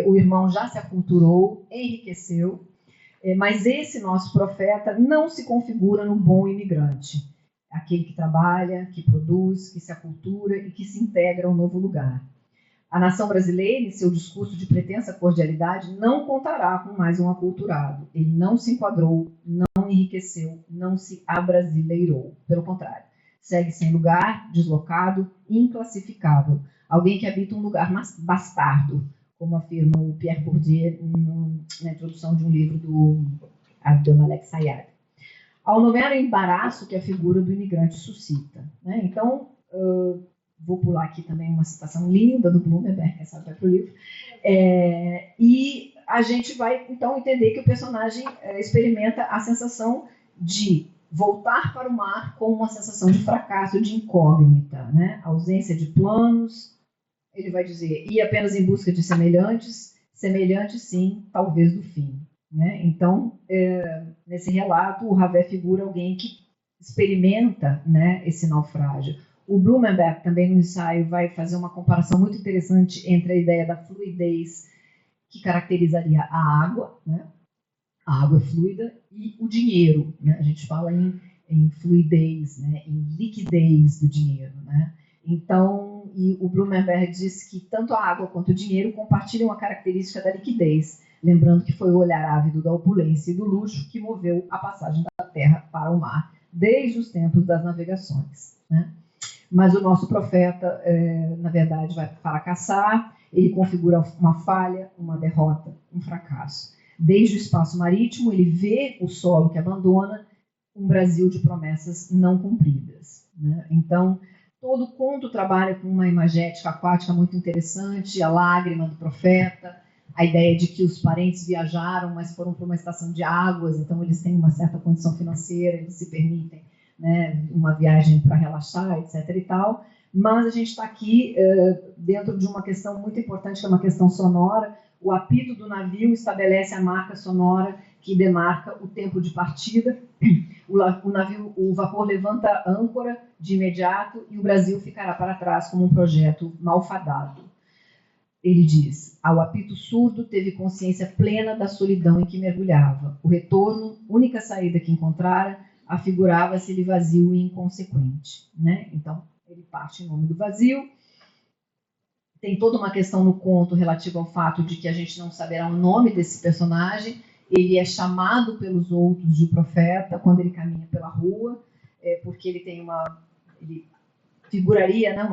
O irmão já se aculturou, enriqueceu, mas esse nosso profeta não se configura no bom imigrante, aquele que trabalha, que produz, que se acultura e que se integra a um novo lugar. A nação brasileira, em seu discurso de pretensa cordialidade, não contará com mais um aculturado. Ele não se enquadrou, não enriqueceu, não se abrasileirou. Pelo contrário, segue sem lugar, deslocado, inclassificável. Alguém que habita um lugar bastardo, como afirma o Pierre Bourdieu na introdução de um livro do Abdelmalek Sayad. Ao nomear o embaraço que a figura do imigrante suscita, né? Então, vou pular aqui também uma citação linda do Blumenberg, essa vai para o livro, e a gente vai, então, entender que o personagem experimenta a sensação de voltar para o mar com uma sensação de fracasso, de incógnita, né? A ausência de planos, ele vai dizer, e apenas em busca de semelhantes sim, talvez do fim, né? Então, nesse relato, o Ravel figura alguém que experimenta, né, esse naufrágio. O Blumenberg, também no ensaio, vai fazer uma comparação muito interessante entre a ideia da fluidez que caracterizaria a água, né? A água fluida, e o dinheiro, né? A gente fala em fluidez, né? Em liquidez do dinheiro, né? Então, e o Blumenberg diz que tanto a água quanto o dinheiro compartilham a característica da liquidez, lembrando que foi o olhar ávido da opulência e do luxo que moveu a passagem da terra para o mar, desde os tempos das navegações, né? Mas o nosso profeta, na verdade, vai fracassar, ele configura uma falha, uma derrota, um fracasso. Desde o espaço marítimo, ele vê o solo que abandona, um Brasil de promessas não cumpridas, né? Então, todo o conto trabalha com uma imagética aquática muito interessante, a lágrima do profeta, a ideia de que os parentes viajaram, mas foram para uma estação de águas, então eles têm uma certa condição financeira, eles se permitem, né, uma viagem para relaxar, etc. e tal. Mas a gente está aqui dentro de uma questão muito importante, que é uma questão sonora. O apito do navio estabelece a marca sonora que demarca o tempo de partida. O vapor levanta a âncora de imediato e o Brasil ficará para trás como um projeto malfadado. Ele diz: ao apito surdo teve consciência plena da solidão em que mergulhava. O retorno, única saída que encontrara, afigurava-se-lhe vazio e inconsequente, né? Então, ele parte em nome do vazio. Tem toda uma questão no conto relativa ao fato de que a gente não saberá o nome desse personagem. Ele é chamado pelos outros de profeta quando ele caminha pela rua, porque ele tem ele figuraria, né,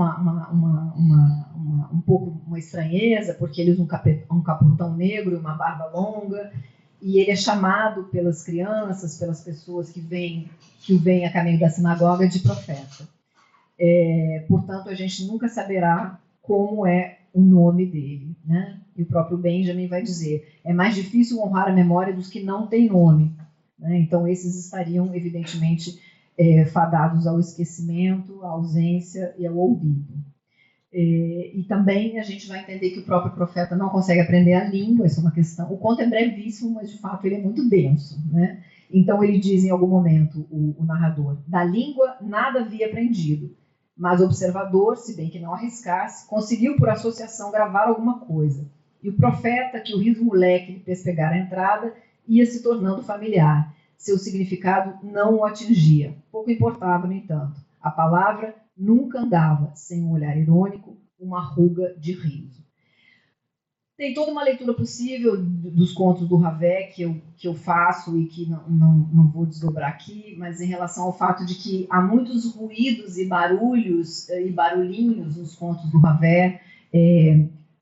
um pouco uma estranheza, porque ele usa um capotão negro e uma barba longa, e ele é chamado pelas crianças, pelas pessoas que o veem a caminho da sinagoga, de profeta. Portanto, a gente nunca saberá como é o nome dele, né? E o próprio Benjamin vai dizer: é mais difícil honrar a memória dos que não têm nome, né? Então, esses estariam, evidentemente, fadados ao esquecimento, à ausência e ao olvido. E também a gente vai entender que o próprio profeta não consegue aprender a língua, isso é uma questão. O conto é brevíssimo, mas de fato ele é muito denso, né? Então ele diz em algum momento, o narrador: da língua nada havia aprendido, mas o observador, se bem que não arriscasse, conseguiu por associação gravar alguma coisa. E o profeta, que o riso moleque lhe fez pegar a entrada, ia se tornando familiar. Seu significado não o atingia. Pouco importava, no entanto. A palavra nunca andava sem um olhar irônico, uma ruga de riso. Tem toda uma leitura possível dos contos do Ravel que eu faço e que não vou desdobrar aqui, mas em relação ao fato de que há muitos ruídos e barulhos e barulhinhos nos contos do Ravel,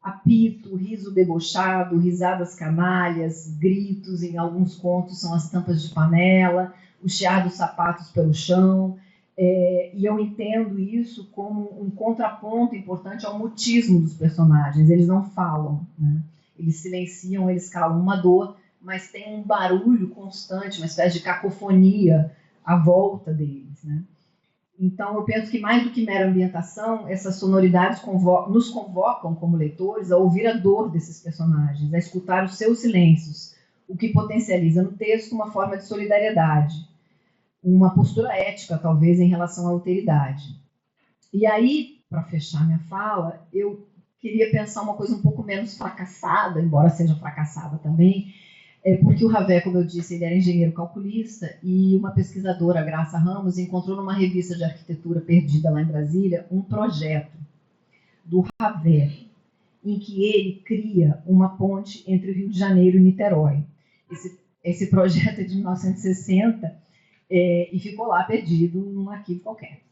apito, riso debochado, risadas canalhas, gritos, em alguns contos são as tampas de panela, o chiar dos sapatos pelo chão, e eu entendo isso como um contraponto importante ao mutismo dos personagens. Eles não falam, né? Eles silenciam, eles calam uma dor, mas tem um barulho constante, uma espécie de cacofonia à volta deles, né? Então, eu penso que mais do que mera ambientação, essas sonoridades nos convocam como leitores a ouvir a dor desses personagens, a escutar os seus silêncios, o que potencializa no texto uma forma de solidariedade, uma postura ética, talvez, em relação à alteridade. E aí, para fechar minha fala, eu queria pensar uma coisa um pouco menos fracassada, embora seja fracassada também, porque o Ravel, como eu disse, ele era engenheiro calculista, e uma pesquisadora, Graça Ramos, encontrou numa revista de arquitetura perdida lá em Brasília um projeto do Ravel, em que ele cria uma ponte entre o Rio de Janeiro e Niterói. Esse projeto é de 1960, e ficou lá perdido num arquivo qualquer.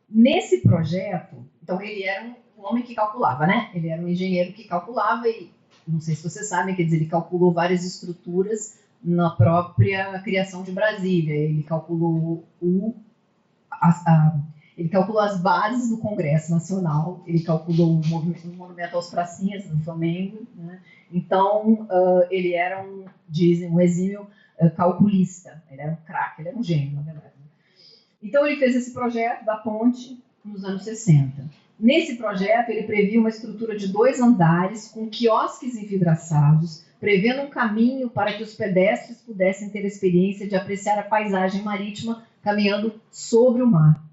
Nesse projeto, então ele era um homem que calculava, né? Ele era um engenheiro que calculava e, não sei se vocês sabem, quer dizer, ele calculou várias estruturas na própria criação de Brasília. Ele calculou ele calculou as bases do Congresso Nacional, ele calculou o monumento aos pracinhas do Flamengo, né? Então, ele era dizem, um exímio calculista, ele era um craque, ele era um gênio, na verdade. Então, ele fez esse projeto da ponte nos anos 60. Nesse projeto, ele previa uma estrutura de 2 andares, com quiosques envidraçados, prevendo um caminho para que os pedestres pudessem ter a experiência de apreciar a paisagem marítima caminhando sobre o mar.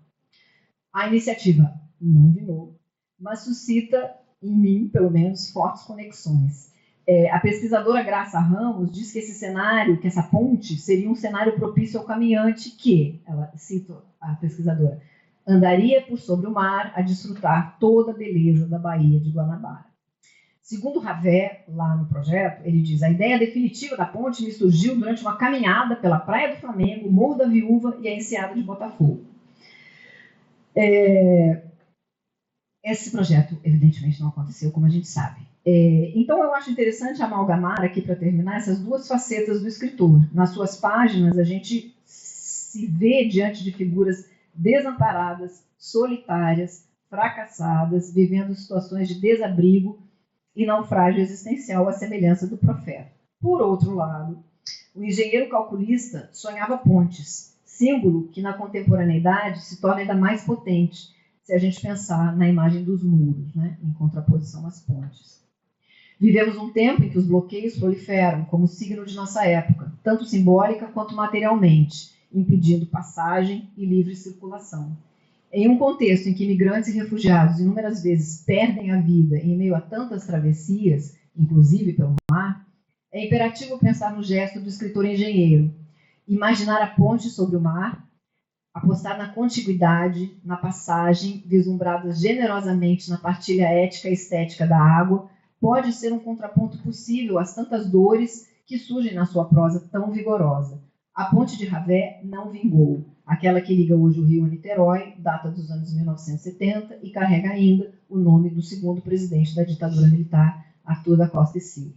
A iniciativa não vingou, mas suscita, em mim, pelo menos, fortes conexões. A pesquisadora Graça Ramos diz que esse cenário, que essa ponte, seria um cenário propício ao caminhante que, ela cita a pesquisadora, andaria por sobre o mar a desfrutar toda a beleza da Baía de Guanabara. Segundo Ravel, lá no projeto, ele diz: a ideia definitiva da ponte me surgiu durante uma caminhada pela Praia do Flamengo, Morro da Viúva e a Enseada de Botafogo. Esse projeto, evidentemente, não aconteceu, como a gente sabe. Então, eu acho interessante amalgamar aqui, para terminar, essas duas facetas do escritor. Nas suas páginas, a gente se vê diante de figuras desamparadas, solitárias, fracassadas, vivendo situações de desabrigo e naufrágio existencial, à semelhança do profeta. Por outro lado, o engenheiro calculista sonhava pontes, símbolo que na contemporaneidade se torna ainda mais potente, se a gente pensar na imagem dos muros, né, em contraposição às pontes. Vivemos um tempo em que os bloqueios proliferam como signo de nossa época, tanto simbólica quanto materialmente, impedindo passagem e livre circulação. Em um contexto em que imigrantes e refugiados inúmeras vezes perdem a vida em meio a tantas travessias, inclusive pelo mar, é imperativo pensar no gesto do escritor engenheiro, imaginar a ponte sobre o mar, apostar na contiguidade, na passagem, vislumbradas generosamente na partilha ética e estética da água, pode ser um contraponto possível às tantas dores que surgem na sua prosa tão vigorosa. A ponte de Ravé não vingou. Aquela que liga hoje o Rio a Niterói, data dos anos 1970 e carrega ainda o nome do segundo presidente da ditadura militar, Arthur da Costa e Silva.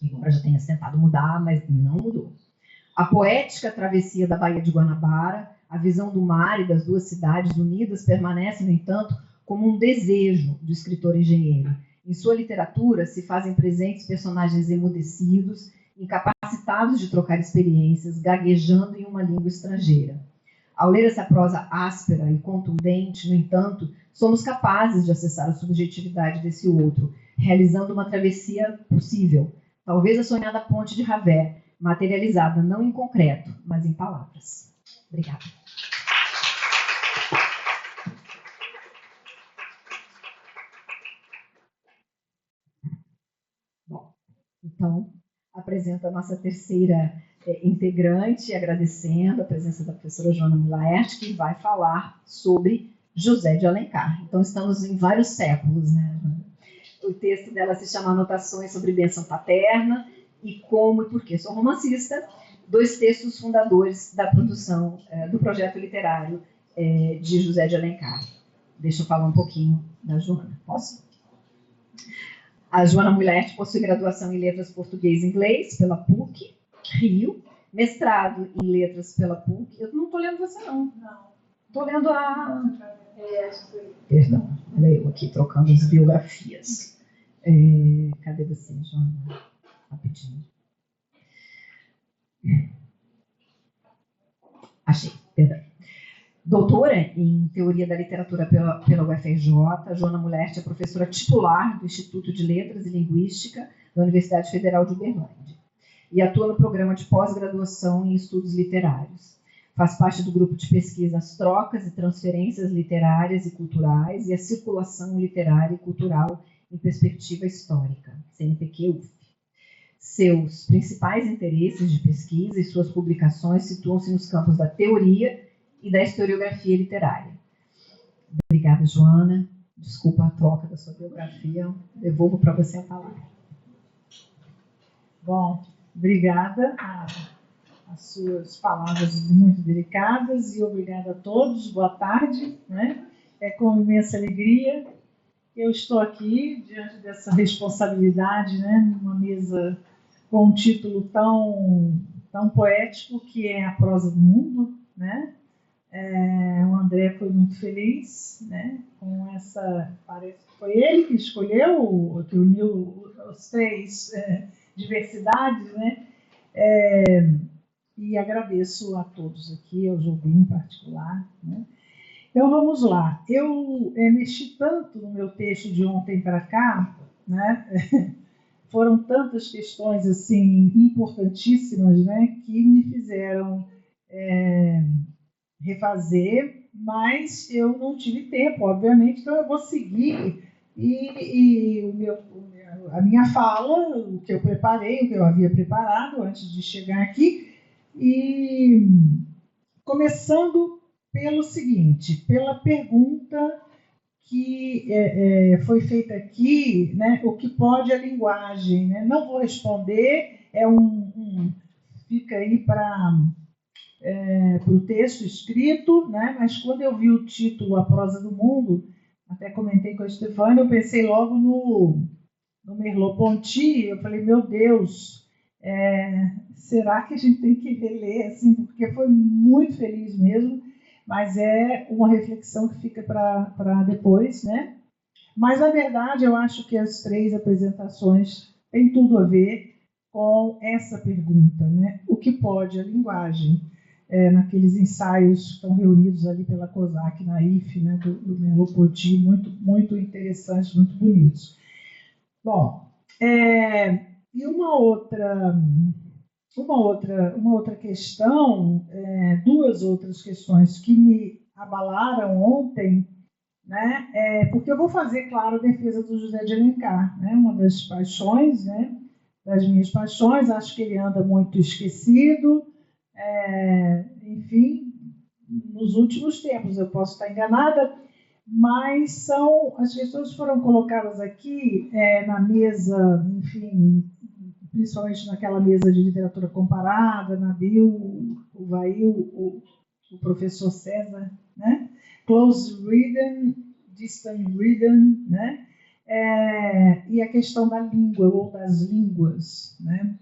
Embora já tenha tentado mudar, mas não mudou. A poética travessia da Baía de Guanabara, a visão do mar e das duas cidades unidas permanece, no entanto, como um desejo do escritor engenheiro. Em sua literatura se fazem presentes personagens emudecidos, incapacitados de trocar experiências, gaguejando em uma língua estrangeira. Ao ler essa prosa áspera e contundente, no entanto, somos capazes de acessar a subjetividade desse outro, realizando uma travessia possível, talvez a sonhada ponte de Ravé, materializada não em concreto, mas em palavras. Obrigada. Bom, então, apresento a nossa terceira integrante, agradecendo a presença da professora Joana Mulaert, que vai falar sobre José de Alencar. Então, estamos em vários séculos, né? O texto dela se chama Anotações sobre Bênção Paterna e Como e Por que Sou Romancista, dois textos fundadores da produção do projeto literário de José de Alencar. Deixa eu falar um pouquinho da Joana. Posso? A Joana Mulaert possui graduação em Letras Português e Inglês pela PUC, Rio, mestrado em Letras pela PUC. Eu não estou lendo você, não. Não. Estou lendo a... Perdão, olha eu aqui trocando as biografias. Cadê você, Joana? Rapidinho. Achei, perdão. Doutora em Teoria da Literatura pela UFRJ, Joana Mulaert é professora titular do Instituto de Letras e Linguística da Universidade Federal de Uberlândia e atua no programa de pós-graduação em estudos literários. Faz parte do grupo de pesquisa As Trocas e Transferências Literárias e Culturais e a Circulação Literária e Cultural em Perspectiva Histórica, CNPq-UF. Seus principais interesses de pesquisa e suas publicações situam-se nos campos da teoria e da historiografia literária. Obrigada, Joana. Desculpa a troca da sua biografia. Devolvo para você a palavra. Bom, obrigada. As suas palavras muito delicadas e obrigada a todos. Boa tarde. Né? É com imensa alegria que eu estou aqui diante dessa responsabilidade, né? Numa mesa com um título tão poético que é A Prosa do Mundo, né? O André foi muito feliz, né, com essa... Parece que foi ele que escolheu, que uniu os três diversidades, né? E agradeço a todos aqui, ao Jobim em particular. Né? Então, vamos lá. Eu mexi tanto no meu texto de ontem para cá, né? Foram tantas questões assim, importantíssimas, né, que me fizeram... refazer, mas eu não tive tempo, obviamente, então eu vou seguir a minha fala, o que eu preparei, o que eu havia preparado antes de chegar aqui, e começando pelo seguinte, pela pergunta que foi feita aqui, né, o que pode a linguagem, né? Não vou responder, fica aí para para o texto escrito, né? Mas quando eu vi o título A Prosa do Mundo, até comentei com a Stefânia, eu pensei logo no Merleau-Ponty. Eu falei, meu Deus, será que a gente tem que reler, assim, porque foi muito feliz mesmo, mas é uma reflexão que fica para depois, né? Mas, na verdade, eu acho que as 3 apresentações têm tudo a ver com essa pergunta, né? O que pode a linguagem, naqueles ensaios que estão reunidos ali pela COSAC na IFE, né, do Merleau-Ponty, muito, muito interessantes, muito bonitos. Bom, e uma outra questão, 2 outras questões que me abalaram ontem, né, porque eu vou fazer, claro, a defesa do José de Alencar, né, uma das paixões, né, das minhas paixões. Acho que ele anda muito esquecido, enfim, nos últimos tempos. Eu posso estar enganada, mas as questões foram colocadas aqui na mesa, enfim, principalmente naquela mesa de literatura comparada, na Bill, o Vail, o professor César, né? Close reading, distant reading, né? E a questão da língua ou das línguas, né?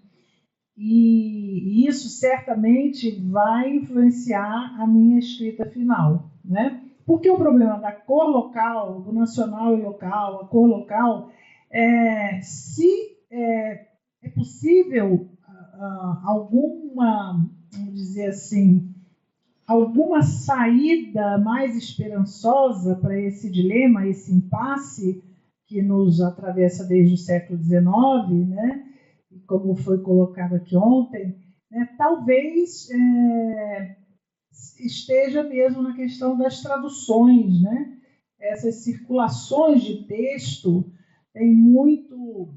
E isso certamente vai influenciar a minha escrita final, né? Porque o problema da cor local, do nacional e local, a cor local, se é possível alguma, vamos dizer assim, alguma saída mais esperançosa para esse dilema, esse impasse que nos atravessa desde o século XIX, né? Como foi colocado aqui ontem, né? Talvez esteja mesmo na questão das traduções, né? Essas circulações de texto têm muito,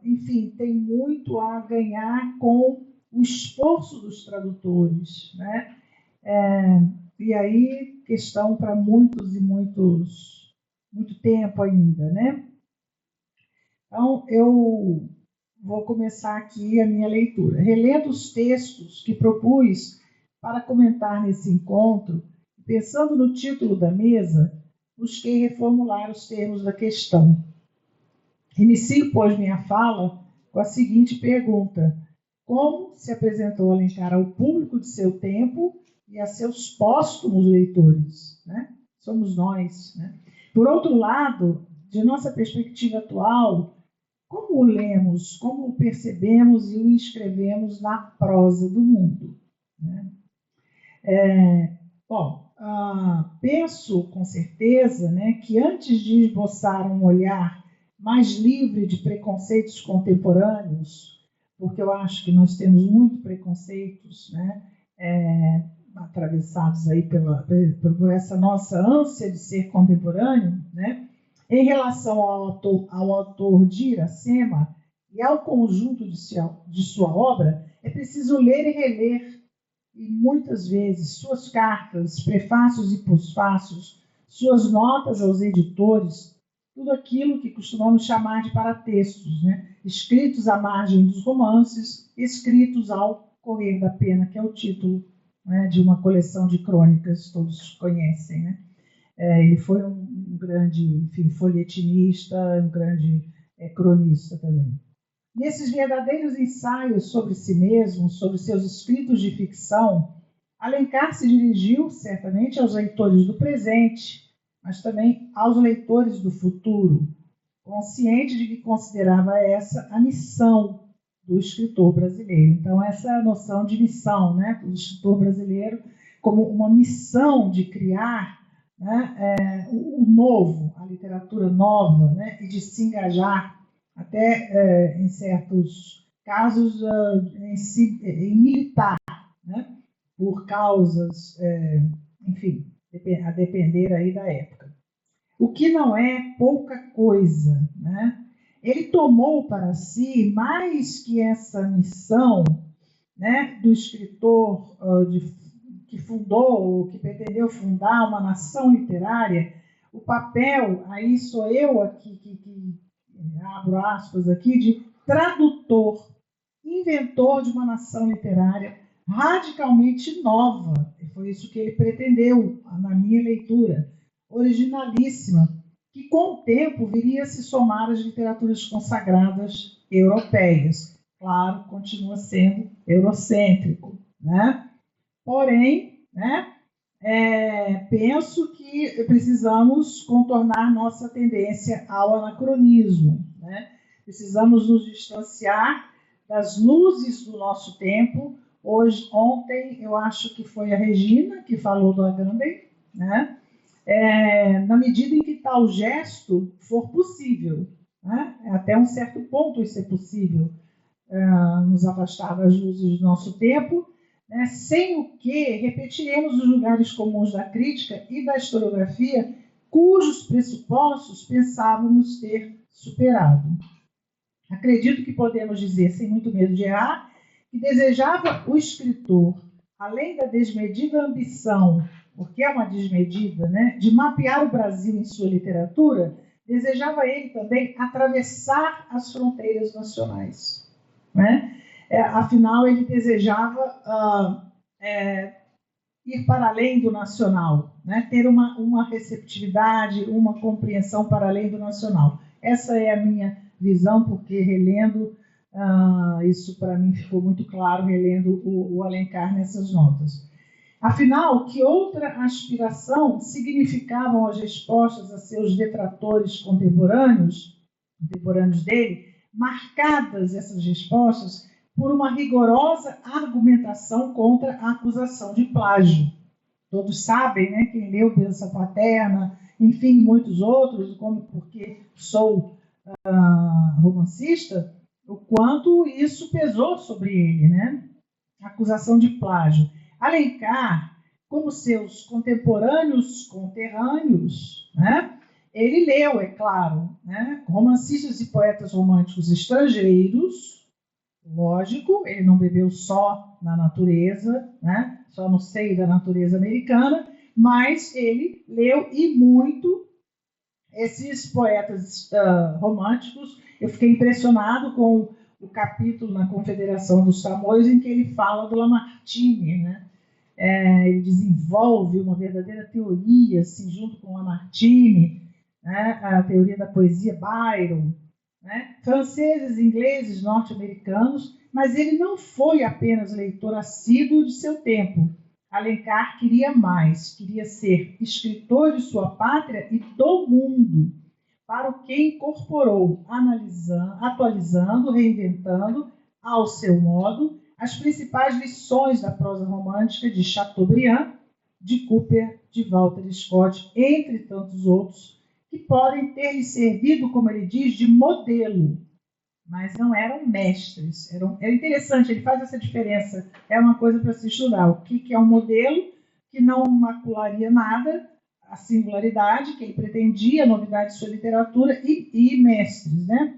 enfim, tem muito a ganhar com o esforço dos tradutores, né? E aí, questão para muito tempo ainda, né? Então, eu vou começar aqui a minha leitura. Relendo os textos que propus para comentar nesse encontro, pensando no título da mesa, busquei reformular os termos da questão. Inicio, pois, minha fala com a seguinte pergunta: como se apresentou Alencar ao público de seu tempo e a seus póstumos leitores, né? Somos nós, né? Por outro lado, de nossa perspectiva atual, como o lemos, como o percebemos e o inscrevemos na prosa do mundo, né? Penso com certeza, né, que antes de esboçar um olhar mais livre de preconceitos contemporâneos, porque eu acho que nós temos muitos preconceitos, né, atravessados aí por essa nossa ânsia de ser contemporâneo, né, em relação ao autor de Iracema e ao conjunto de sua obra, é preciso ler e reler, e muitas vezes suas cartas, prefácios e pós-fácios, suas notas aos editores, tudo aquilo que costumamos chamar de paratextos, né? Escritos à margem dos romances, escritos ao correr da pena, que é o título, né, de uma coleção de crônicas, todos conhecem, né? Ele foi um grande, enfim, folhetinista, um grande cronista também. Nesses verdadeiros ensaios sobre si mesmo, sobre seus escritos de ficção, Alencar se dirigiu certamente aos leitores do presente, mas também aos leitores do futuro, consciente de que considerava essa a missão do escritor brasileiro. Então, essa é a noção de missão, né, do escritor brasileiro, como uma missão de criar, né, o novo, a literatura nova, né, e de se engajar até em certos casos em militar, né, por causas, enfim, a depender aí da época. O que não é pouca coisa, né? Ele tomou para si mais que essa missão, né, do escritor que fundou, ou que pretendeu fundar uma nação literária. O papel, aí sou eu aqui que abro aspas aqui, de tradutor, inventor de uma nação literária radicalmente nova. Foi isso que ele pretendeu, na minha leitura, originalíssima, que com o tempo viria a se somar às literaturas consagradas europeias. Claro, continua sendo eurocêntrico, né? Porém, né, penso que precisamos contornar nossa tendência ao anacronismo, né? Precisamos nos distanciar das luzes do nosso tempo. Ontem, eu acho que foi a Regina que falou do Agamben, né? Na medida em que tal gesto for possível, né? Até um certo ponto isso é possível, nos afastar das luzes do nosso tempo, né? Sem o que repetiremos os lugares comuns da crítica e da historiografia, cujos pressupostos pensávamos ter superado. Acredito que podemos dizer, sem muito medo de errar, que desejava o escritor, além da desmedida ambição, porque é uma desmedida, né, de mapear o Brasil em sua literatura, desejava ele também atravessar as fronteiras nacionais, né? Afinal, ele desejava ir para além do nacional, né? Ter uma receptividade, uma compreensão para além do nacional. Essa é a minha visão, porque relendo, isso para mim ficou muito claro, relendo o Alencar nessas notas. Afinal, que outra aspiração significavam as respostas a seus detratores contemporâneos dele, marcadas essas respostas por uma rigorosa argumentação contra a acusação de plágio. Todos sabem, né, quem leu Bênção Paterna, enfim, muitos outros, como porque sou romancista, o quanto isso pesou sobre ele, né? A acusação de plágio. Alencar, como seus contemporâneos, né? Ele leu, é claro, né? Romancistas e poetas românticos estrangeiros, lógico, ele não bebeu só na natureza, né? Só no seio da natureza americana, mas ele leu e muito esses poetas românticos. Eu fiquei impressionado com o capítulo na Confederação dos Tamoios em que ele fala do Lamartine, né? Ele desenvolve uma verdadeira teoria, assim, junto com Lamartine, né? A teoria da poesia Byron, né? Franceses, ingleses, norte-americanos, mas ele não foi apenas leitor assíduo de seu tempo. Alencar queria mais, queria ser escritor de sua pátria e do mundo, para o que incorporou, analisando, atualizando, reinventando, ao seu modo, as principais lições da prosa romântica de Chateaubriand, de Cooper, de Walter Scott, entre tantos outros, que podem ter lhe servido, como ele diz, de modelo, mas não eram mestres. É interessante, ele faz essa diferença, é uma coisa para se estudar. O que é um modelo que não macularia nada, a singularidade que ele pretendia, a novidade de sua literatura e mestres, né?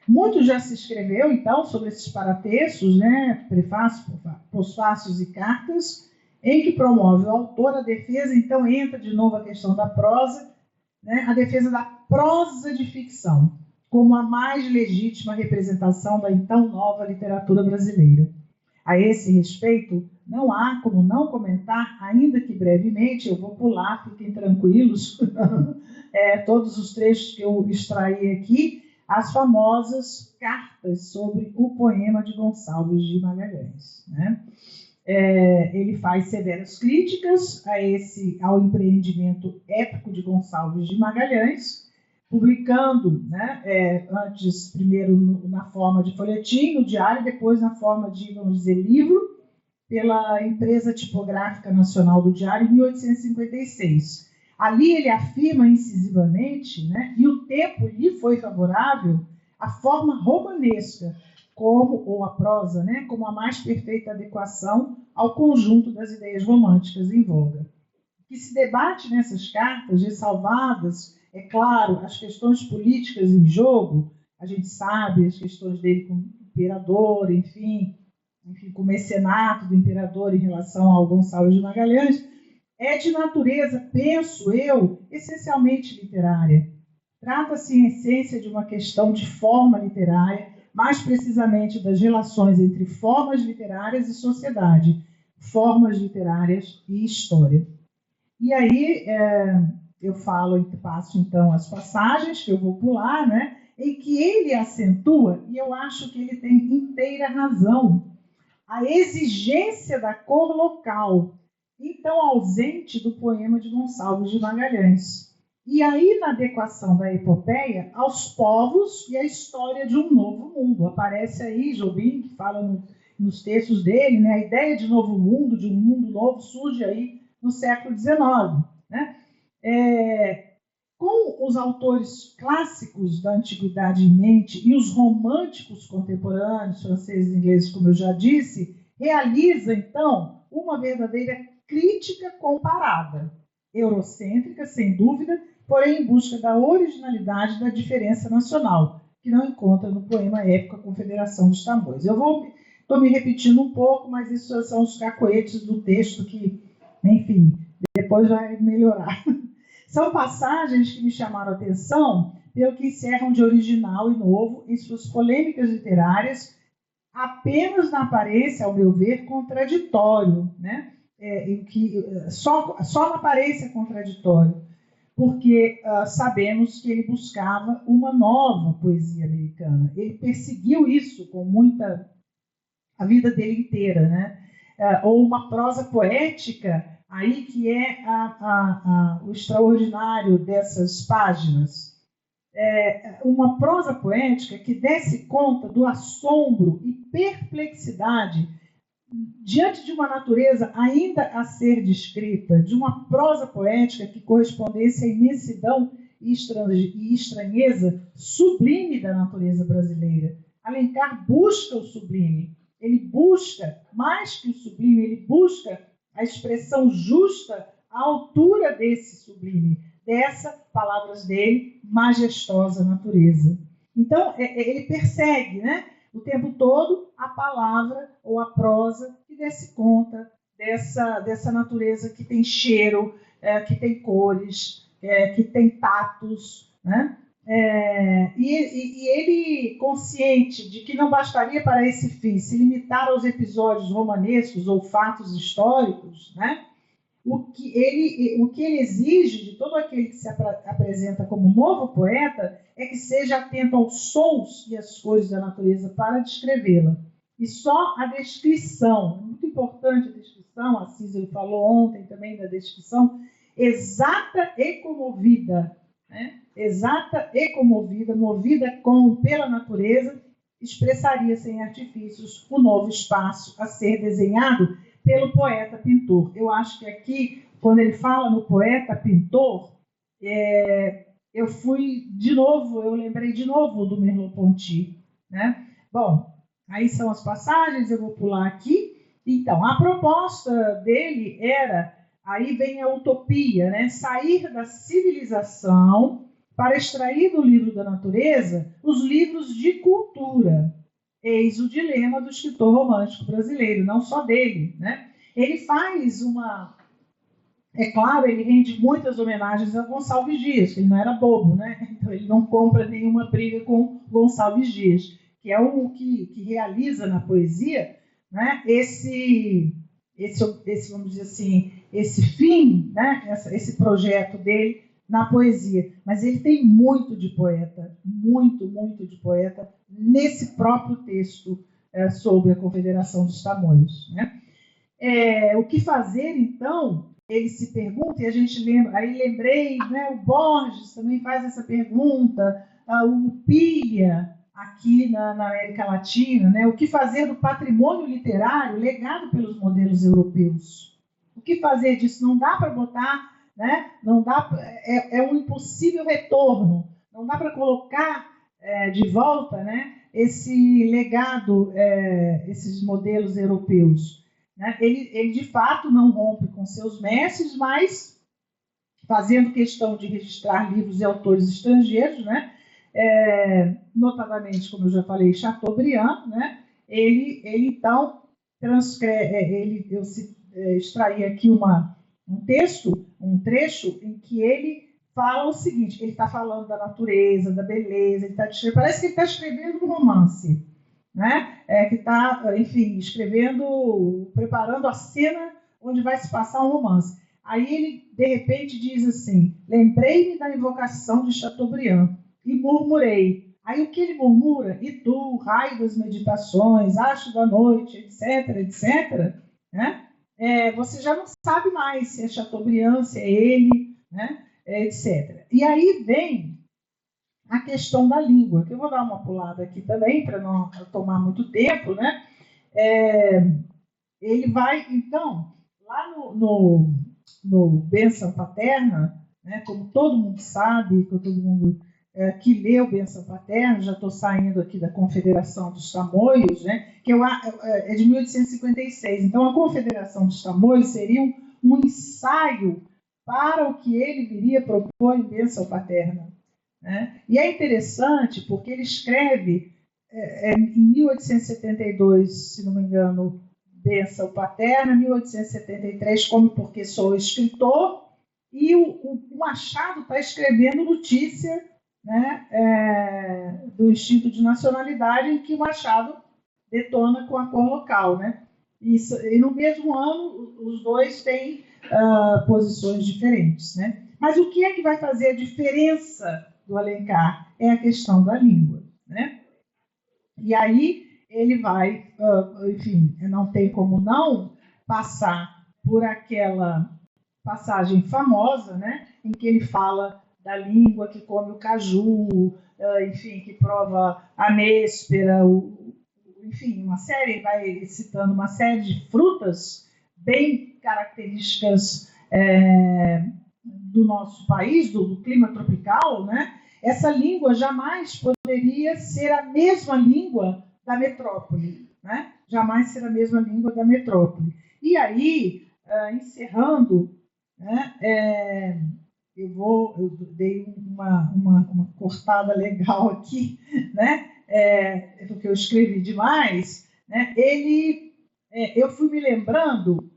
Muito já se escreveu, então, sobre esses paratextos, né? Prefácios, pós-fácios e cartas, em que promove o autor a defesa, então entra de novo a questão da prosa, né? A defesa da prosa de ficção, como a mais legítima representação da então nova literatura brasileira. A esse respeito, não há como não comentar, ainda que brevemente, eu vou pular, fiquem tranquilos, todos os trechos que eu extraí aqui, as famosas cartas sobre o poema de Gonçalves de Magalhães, né? Ele faz severas críticas ao empreendimento épico de Gonçalves de Magalhães, publicando, né, antes, primeiro na forma de folhetim, no diário, depois na forma de, vamos dizer, livro, pela Empresa Tipográfica Nacional do Diário, em 1856. Ali ele afirma incisivamente, né, e o tempo lhe foi favorável, a forma romanesca, ou a prosa, né, como a mais perfeita adequação ao conjunto das ideias românticas em voga. O que se debate nessas cartas, ressalvadas, é claro, as questões políticas em jogo, a gente sabe as questões dele com o imperador, enfim, com o mecenato do imperador em relação ao Gonçalves de Magalhães, é de natureza, penso eu, essencialmente literária. Trata-se, em essência, de uma questão de forma literária, mais precisamente das relações entre formas literárias e sociedade, formas literárias e história. E aí eu passo então as passagens, que eu vou pular, né, em que ele acentua, e eu acho que ele tem inteira razão, a exigência da cor local, então ausente do poema de Gonçalves de Magalhães. E aí, na adequação da epopeia aos povos e à história de um novo mundo. Aparece aí Jobim, que fala nos textos dele, né, a ideia de novo mundo, de um mundo novo, surge aí no século XIX. Né? Com os autores clássicos da antiguidade em mente e os românticos contemporâneos, franceses e ingleses, como eu já disse, realiza, então, uma verdadeira crítica comparada, eurocêntrica, sem dúvida, porém em busca da originalidade da diferença nacional, que não encontra no poema épico A Confederação dos Tamoios. Estou me repetindo um pouco, mas isso são os cacoetes do texto que, enfim, depois vai melhorar. São passagens que me chamaram a atenção pelo que encerram de original e novo em suas polêmicas literárias, apenas na aparência, ao meu ver, contraditório, né? Só na aparência é contraditório, porque sabemos que ele buscava uma nova poesia americana. Ele perseguiu isso com a vida dele inteira, né? Ou uma prosa poética, aí que é o extraordinário dessas páginas. Uma prosa poética que desse conta do assombro e perplexidade diante de uma natureza ainda a ser descrita, de uma prosa poética que correspondesse à imensidão e estranheza sublime da natureza brasileira. Alencar busca o sublime, ele busca mais que o sublime, ele busca a expressão justa à altura desse sublime, dessa, palavras dele, majestosa natureza. Então, ele persegue, né, o tempo todo a palavra ou a prosa que desse conta dessa natureza que tem cheiro, que tem cores, que tem tatos, né? E ele, consciente de que não bastaria para esse fim se limitar aos episódios romanescos ou fatos históricos, né? O que ele exige de todo aquele que se apresenta como novo poeta é que seja atento aos sons e às cores da natureza para descrevê-la. E só a descrição, muito importante a descrição, a Cícero falou ontem também da descrição, exata e comovida, né? Exata e comovida, movida pela natureza, expressaria sem artifícios o novo espaço a ser desenhado pelo poeta-pintor. Eu acho que aqui, quando ele fala no poeta-pintor, eu lembrei de novo do Merleau-Ponty, né? Bom, aí são as passagens, eu vou pular aqui. Então, a proposta dele era, aí vem a utopia, né? Sair da civilização para extrair do livro da natureza os livros de cultura. Eis o dilema do escritor romântico brasileiro, não só dele, né? Ele faz é claro, ele rende muitas homenagens a Gonçalves Dias, que ele não era bobo, né? Então ele não compra nenhuma briga com Gonçalves Dias, que é o que realiza na poesia, né? Esse vamos dizer assim, esse fim, né? Esse projeto dele na poesia. Mas ele tem muito de poeta, muito de poeta nesse próprio texto sobre a Confederação dos Tamoios, né? O que fazer, então? Ele se pergunta, e a gente lembra, aí lembrei, né, o Borges também faz essa pergunta, o Pilha, aqui na América Latina, né, o que fazer do patrimônio literário legado pelos modelos europeus? O que fazer disso? Não dá para botar, né, não dá, é um impossível retorno, não dá para colocar de volta, né, esse legado, esses modelos europeus. Ele, de fato, não rompe com seus mestres, mas fazendo questão de registrar livros e autores estrangeiros, né? Notadamente, como eu já falei, Chateaubriand, né? Ele então, eu extraí aqui um trecho em que ele fala o seguinte, ele está falando da natureza, da beleza, parece que ele está escrevendo um romance. né? Que está, enfim, escrevendo, preparando a cena onde vai se passar um romance. Aí ele, de repente, diz assim: lembrei-me da invocação de Chateaubriand e murmurei. Aí o que ele murmura? E tu, raio das meditações, acho da noite, etc, etc, né? Você já não sabe mais se é Chateaubriand, se é ele, né? Etc. E aí vem a questão da língua, que eu vou dar uma pulada aqui também, para não tomar muito tempo, né? Ele vai, então, lá no Bênção Paterna, né, como todo mundo sabe, todo mundo que leu Bênção Paterna, já estou saindo aqui da Confederação dos Tamoios, né, que é de 1856. Então, a Confederação dos Tamoios seria um ensaio para o que ele viria propor em Bênção Paterna. Né? E é interessante porque ele escreve em 1872, se não me engano, Bênção Paterna, 1873, Como Porque Sou Escritor, e o Machado está escrevendo notícia, né, do Instinto de Nacionalidade, em que o Machado detona com a cor local. Né? E no mesmo ano, os dois têm posições diferentes. Né? Mas o que é que vai fazer a diferença do Alencar? É a questão da língua. Né? E aí ele vai, enfim, não tem como não passar por aquela passagem famosa, né, em que ele fala da língua que come o caju, enfim, que prova a néspera, enfim, uma série, vai citando uma série de frutas bem características do nosso país, do clima tropical, né? Essa língua jamais poderia ser a mesma língua da metrópole, né? Jamais ser a mesma língua da metrópole. E aí, encerrando, né, eu dei uma cortada legal aqui, né? Porque eu escrevi demais, né? Eu fui me lembrando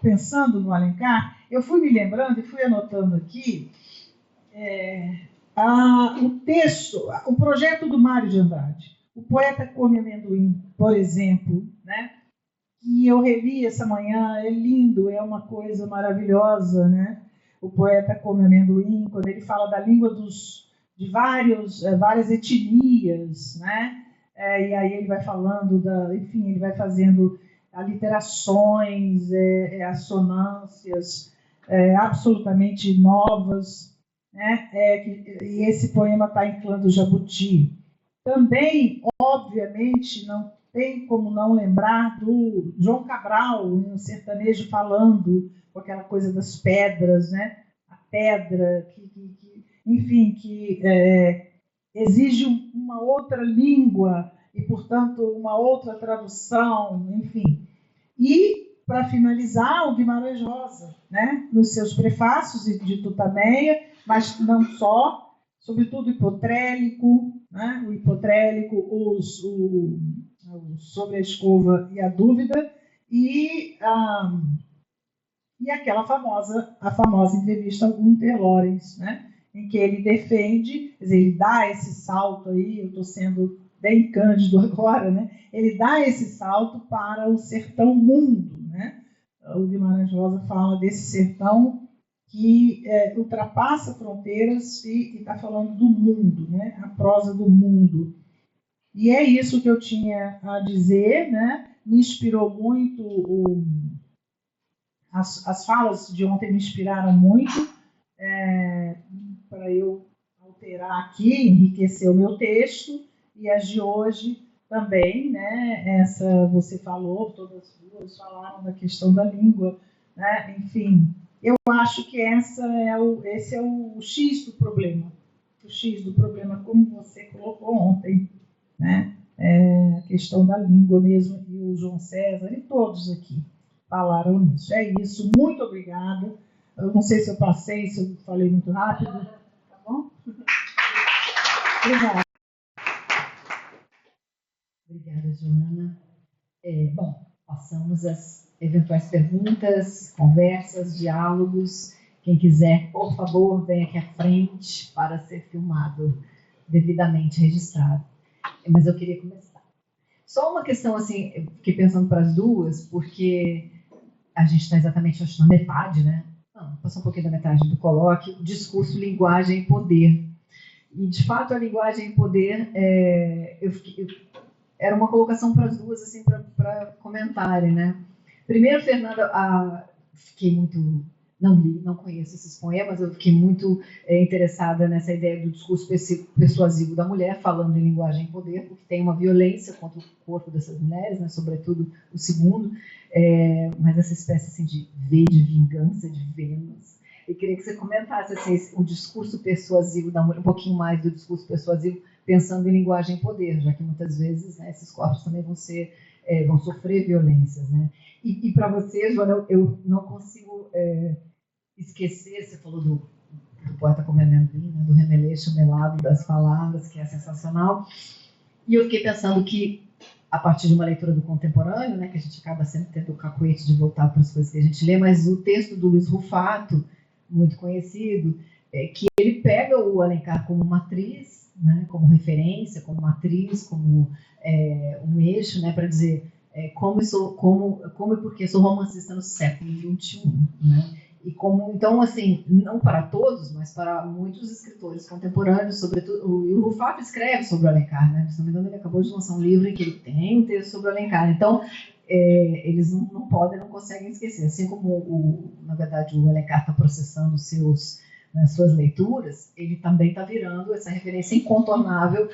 pensando no Alencar, eu fui me lembrando e fui anotando aqui o texto, o projeto do Mário de Andrade, O Poeta Come Amendoim, por exemplo, né? Que eu revi essa manhã, é lindo, é uma coisa maravilhosa, né? O Poeta Come Amendoim, quando ele fala da língua de várias etnias, né? E aí ele vai falando, enfim, ele vai fazendo aliterações, assonâncias absolutamente novas, né? E esse poema está em Clã do Jabuti. Também, obviamente, não tem como não lembrar do João Cabral, um sertanejo, falando com aquela coisa das pedras, né? A pedra, enfim, que exige uma outra língua e, portanto, uma outra tradução, enfim. E, para finalizar, o Guimarães Rosa, né? Nos seus prefácios de Tutameia, mas não só, sobretudo o Hipotrélico, né? O Hipotrélico, Sobre a Escova e a Dúvida, e aquela a famosa entrevista ao Gunther Lorenz, né? Em que ele defende, quer dizer, ele dá esse salto aí, eu estou sendo bem cândido agora, né? Ele dá esse salto para o sertão mundo, né? O Guimarães Rosa fala desse sertão que ultrapassa fronteiras e está falando do mundo, né? A prosa do mundo. E é isso que eu tinha a dizer, né? Me inspirou muito, as falas de ontem me inspiraram muito para eu alterar aqui, enriquecer o meu texto, e as de hoje também, né? Essa você falou, todas as duas falaram da questão da língua, né? Enfim, eu acho que esse é o X do problema. O X do problema, como você colocou ontem, né? A questão da língua mesmo, e o João César e todos aqui falaram nisso. É isso, muito obrigada. Eu não sei se eu passei, se eu falei muito rápido, tá bom? Obrigada. Obrigada, Joana. Bom, passamos as eventuais perguntas, conversas, diálogos. Quem quiser, por favor, venha aqui à frente para ser filmado, devidamente registrado. Mas eu queria começar. Só uma questão, assim, eu fiquei pensando para as duas, porque a gente está exatamente, acho, na metade, né? Não, passou um pouquinho da metade do colóquio, discurso, linguagem e poder. E, de fato, a linguagem e poder, era uma colocação para as duas, assim, para comentarem, né? Primeiro, Fernanda, fiquei muito... Não li, não conheço esses poemas, eu fiquei muito interessada nessa ideia do discurso persuasivo da mulher, falando em linguagem e poder, porque tem uma violência contra o corpo dessas mulheres, né, sobretudo o segundo, mas essa espécie assim, de V de vingança de Vênus. Eu queria que você comentasse assim, o discurso persuasivo da mulher, um pouquinho mais do discurso persuasivo, pensando em linguagem e poder, já que muitas vezes, né, esses corpos também vão sofrer violências. Né? E para você, Joana, eu não consigo... esquecer, você falou do poeta come amendoim, né, do remeleixo melado das palavras, que é sensacional. E eu fiquei pensando que, a partir de uma leitura do contemporâneo, né, que a gente acaba sempre tendo o cacuete de voltar para as coisas que a gente lê, mas o texto do Luiz Rufato, muito conhecido, que ele pega o Alencar como matriz, né, como referência, como matriz, como um eixo, né, para dizer como e por que sou romancista no século XXI, né? E como, então, assim, não para todos, mas para muitos escritores contemporâneos, sobretudo, o Rufato escreve sobre o Alencar, né? Se não me engano, ele acabou de lançar um livro em que ele tem um texto sobre o Alencar. Então, eles não podem, não conseguem esquecer. Assim como, na verdade, o Alencar está processando suas leituras, ele também está virando essa referência incontornável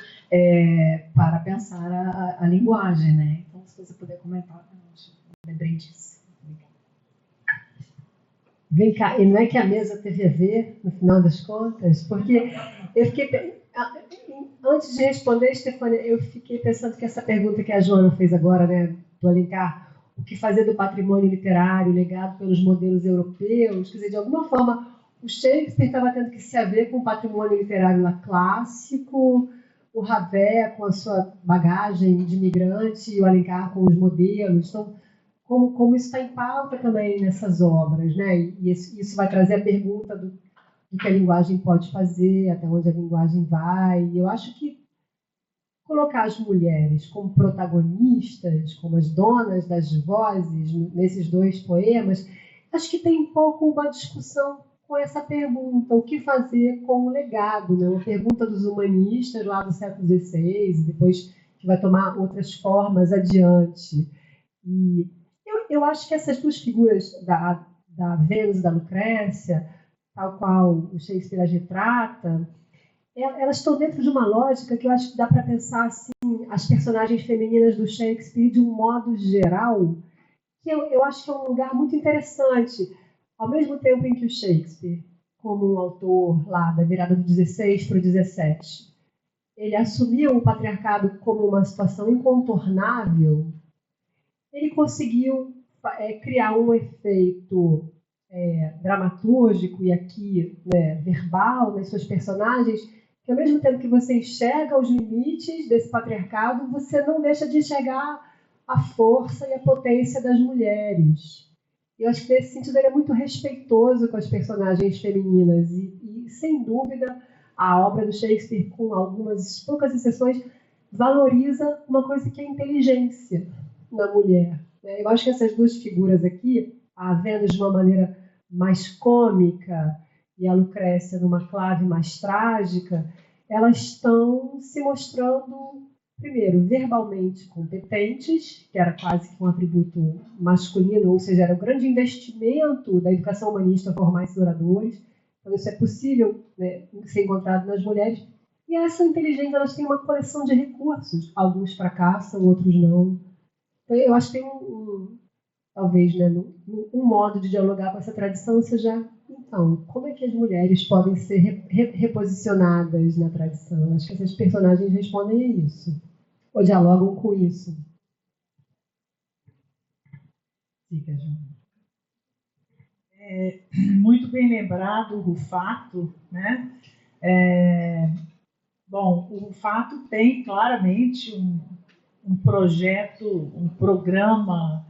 para pensar a linguagem, né? Então, se você puder comentar, eu lembrei disso. Vem cá, e não é que a mesa teve a ver, no final das contas? Porque eu fiquei... Antes de responder, Stefânia, eu fiquei pensando que essa pergunta que a Joana fez agora, né, do Alencar, o que fazer do patrimônio literário legado pelos modelos europeus, quer dizer, de alguma forma, o Shakespeare estava tendo que se haver com o patrimônio literário lá clássico, o Ravel com a sua bagagem de imigrante e o Alencar com os modelos. Então, como isso está em pauta também nessas obras, né? E isso vai trazer a pergunta do que a linguagem pode fazer, até onde a linguagem vai. E eu acho que colocar as mulheres como protagonistas, como as donas das vozes nesses dois poemas, acho que tem um pouco uma discussão com essa pergunta, o que fazer com o legado, né? Uma pergunta dos humanistas lá do século XVI, depois que vai tomar outras formas adiante. E eu acho que essas duas figuras da Vênus e da Lucrécia, tal qual o Shakespeare as retrata, elas estão dentro de uma lógica que eu acho que dá para pensar assim, as personagens femininas do Shakespeare de um modo geral, que eu acho que é um lugar muito interessante. Ao mesmo tempo em que o Shakespeare, como um autor lá da virada do 16 para o 17, ele assumiu o patriarcado como uma situação incontornável, ele conseguiu criar um efeito dramatúrgico e aqui verbal nas suas personagens, que ao mesmo tempo que você enxerga os limites desse patriarcado, você não deixa de enxergar a força e a potência das mulheres. Eu acho que nesse sentido ele é muito respeitoso com as personagens femininas e sem dúvida, a obra do Shakespeare, com algumas poucas exceções, valoriza uma coisa que é a inteligência na mulher. Eu acho que essas duas figuras aqui, a Vênus de uma maneira mais cômica e a Lucrécia numa clave mais trágica, elas estão se mostrando, primeiro, verbalmente competentes, que era quase que um atributo masculino, ou seja, era um grande investimento da educação humanista formar esses oradores. Então, isso é possível, né, ser encontrado nas mulheres. E essa inteligência, elas têm uma coleção de recursos. Alguns fracassam, outros não. Então, eu acho que tem talvez, né, um modo de dialogar com essa tradição seja, então, como é que as mulheres podem ser reposicionadas na tradição? Acho que essas personagens respondem a isso, ou dialogam com isso. Fica, João. Muito bem lembrado o Rufato, né? Bom, o Rufato tem claramente um projeto, um programa,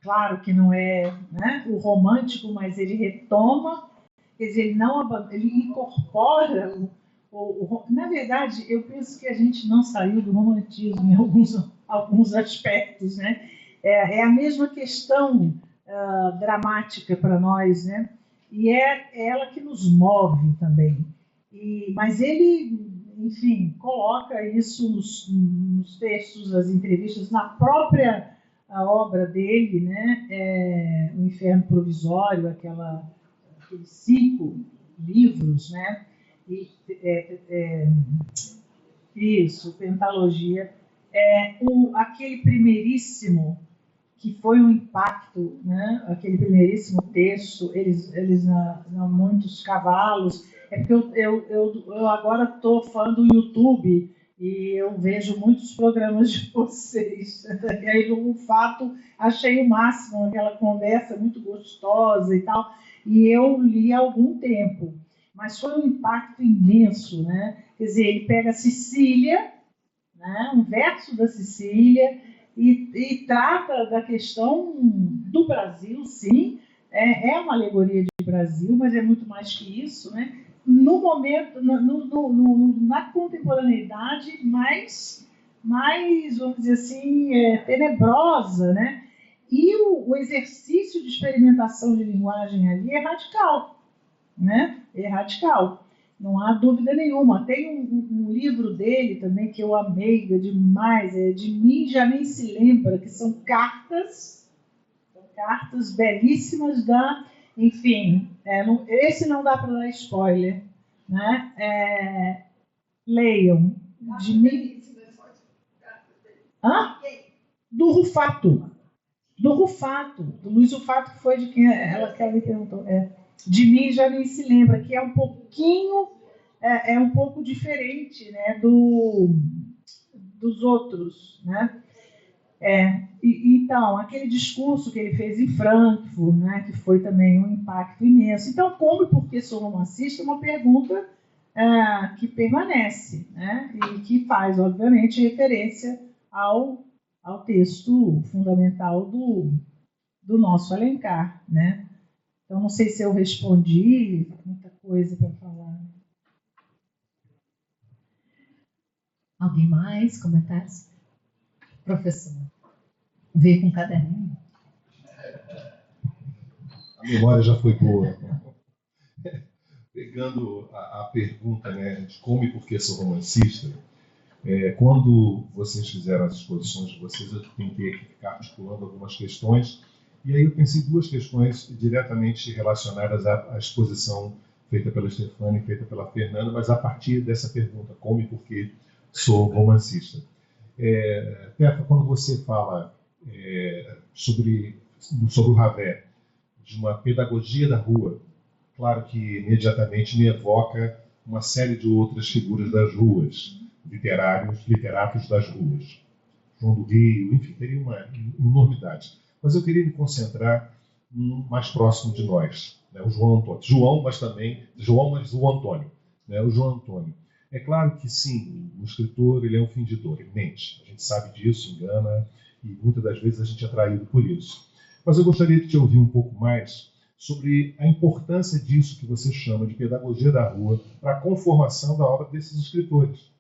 claro que não é, né, o romântico, mas ele retoma, quer dizer, ele incorpora o Na verdade, eu penso que a gente não saiu do romantismo em alguns aspectos, né? É a mesma questão dramática para nós, né? E é ela que nos move também. Mas ele, enfim, coloca isso nos textos, nas entrevistas, na própria obra dele, né? O Inferno Provisório, aqueles 5 livros, né? Isso, Pentalogia. Aquele primeiríssimo, que foi um impacto, né? Aquele primeiríssimo texto, eles não muitos cavalos. É porque eu agora estou falando do YouTube e eu vejo muitos programas de vocês. E aí, no fato, achei o máximo aquela conversa muito gostosa e tal. E eu li há algum tempo, mas foi um impacto imenso, né? Quer dizer, ele pega a Sicília, né? Um verso da Sicília, e trata da questão do Brasil, sim, é uma alegoria de Brasil, mas é muito mais que isso, né? No momento, na contemporaneidade mais, vamos dizer assim, tenebrosa, né? E o exercício de experimentação de linguagem ali é radical, né? É radical. Não há dúvida nenhuma. Tem um livro dele também que eu amei demais, De Mim Já Nem Se Lembra, que são cartas belíssimas enfim, esse não dá para dar spoiler, né? Leiam. De mim... Do Rufato. Do Luiz Rufato, que foi de quem ela me perguntou. De Mim Já Nem Se Lembra, que é um pouquinho, um pouco diferente, né, dos outros, né? Então, aquele discurso que ele fez em Frankfurt, né, que foi também um impacto imenso. Então, como e por que sou romancista é uma pergunta que permanece, né, e que faz, obviamente, referência ao texto fundamental do nosso Alencar, né? Então, não sei se eu respondi, muita coisa para falar. Alguém mais? Comentários? Professor, veio com um caderninho? A memória já foi boa. Pegando a pergunta, né, de como e por que sou romancista, quando vocês fizeram as exposições de vocês, eu tentei aqui ficar articulando algumas questões. E aí eu pensei 2 questões diretamente relacionadas à exposição feita pela Stefânia e feita pela Fernanda, mas a partir dessa pergunta, como e por que sou romancista. Tefa, quando você fala sobre o Ravel, de uma pedagogia da rua, claro que imediatamente me evoca uma série de outras figuras das ruas, literatos das ruas. João do Rio, enfim, teria uma enormidade. Mas eu queria me concentrar mais próximo de nós, né? O João Antônio. Mas o Antônio. Né? O João Antônio. É claro que, sim, o escritor ele é um fingidor, ele mente. A gente sabe disso, engana, e muitas das vezes a gente é traído por isso. Mas eu gostaria de te ouvir um pouco mais sobre a importância disso que você chama de pedagogia da rua para a conformação da obra desses escritores.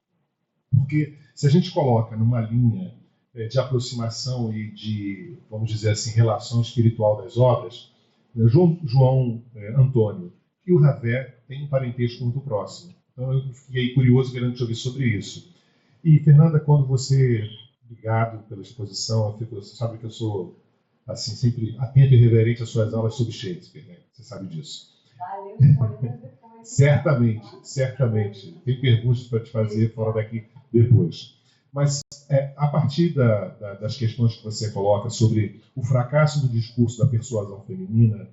Porque se a gente coloca numa linha de aproximação e de, vamos dizer assim, relação espiritual das obras, João Antônio e o Ravel têm um parentesco muito próximo. Então eu fiquei curioso querendo te ouvir sobre isso. E, Fernanda, quando você, obrigado pela exposição, você sabe que eu sou assim, sempre atento e reverente às suas aulas sobre Shakespeare, né? Você sabe disso. Certamente. Tem perguntas para te fazer fora daqui depois. Mas a partir das questões que você coloca sobre o fracasso do discurso da persuasão feminina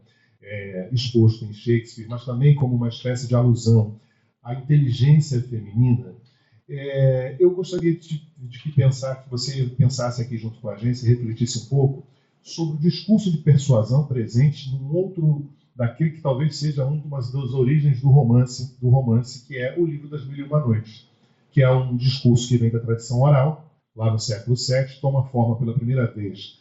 exposto em Shakespeare, mas também como uma espécie de alusão à inteligência feminina, eu gostaria de que você pensasse aqui junto com a gente e refletisse um pouco sobre o discurso de persuasão presente num outro, daquele que talvez seja uma das origens do romance, que é o livro das Mil e Uma Noites, que é um discurso que vem da tradição oral, lá no século VII, toma forma pela primeira vez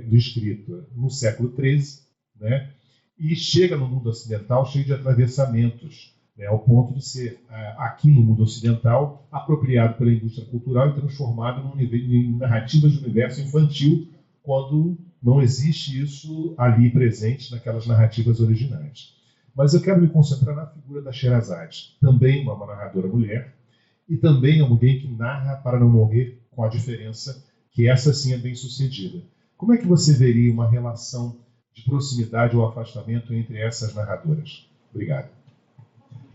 do escrito no século XIII, né? E chega no mundo ocidental cheio de atravessamentos, né, ao ponto de ser, aqui no mundo ocidental, apropriado pela indústria cultural e transformado em narrativas de universo infantil, quando não existe isso ali presente naquelas narrativas originais. Mas eu quero me concentrar na figura da Sherazade, também uma narradora mulher, e também alguém que narra para não morrer, com a diferença que essa sim é bem sucedida. Como é que você veria uma relação de proximidade ou afastamento entre essas narradoras? Obrigado.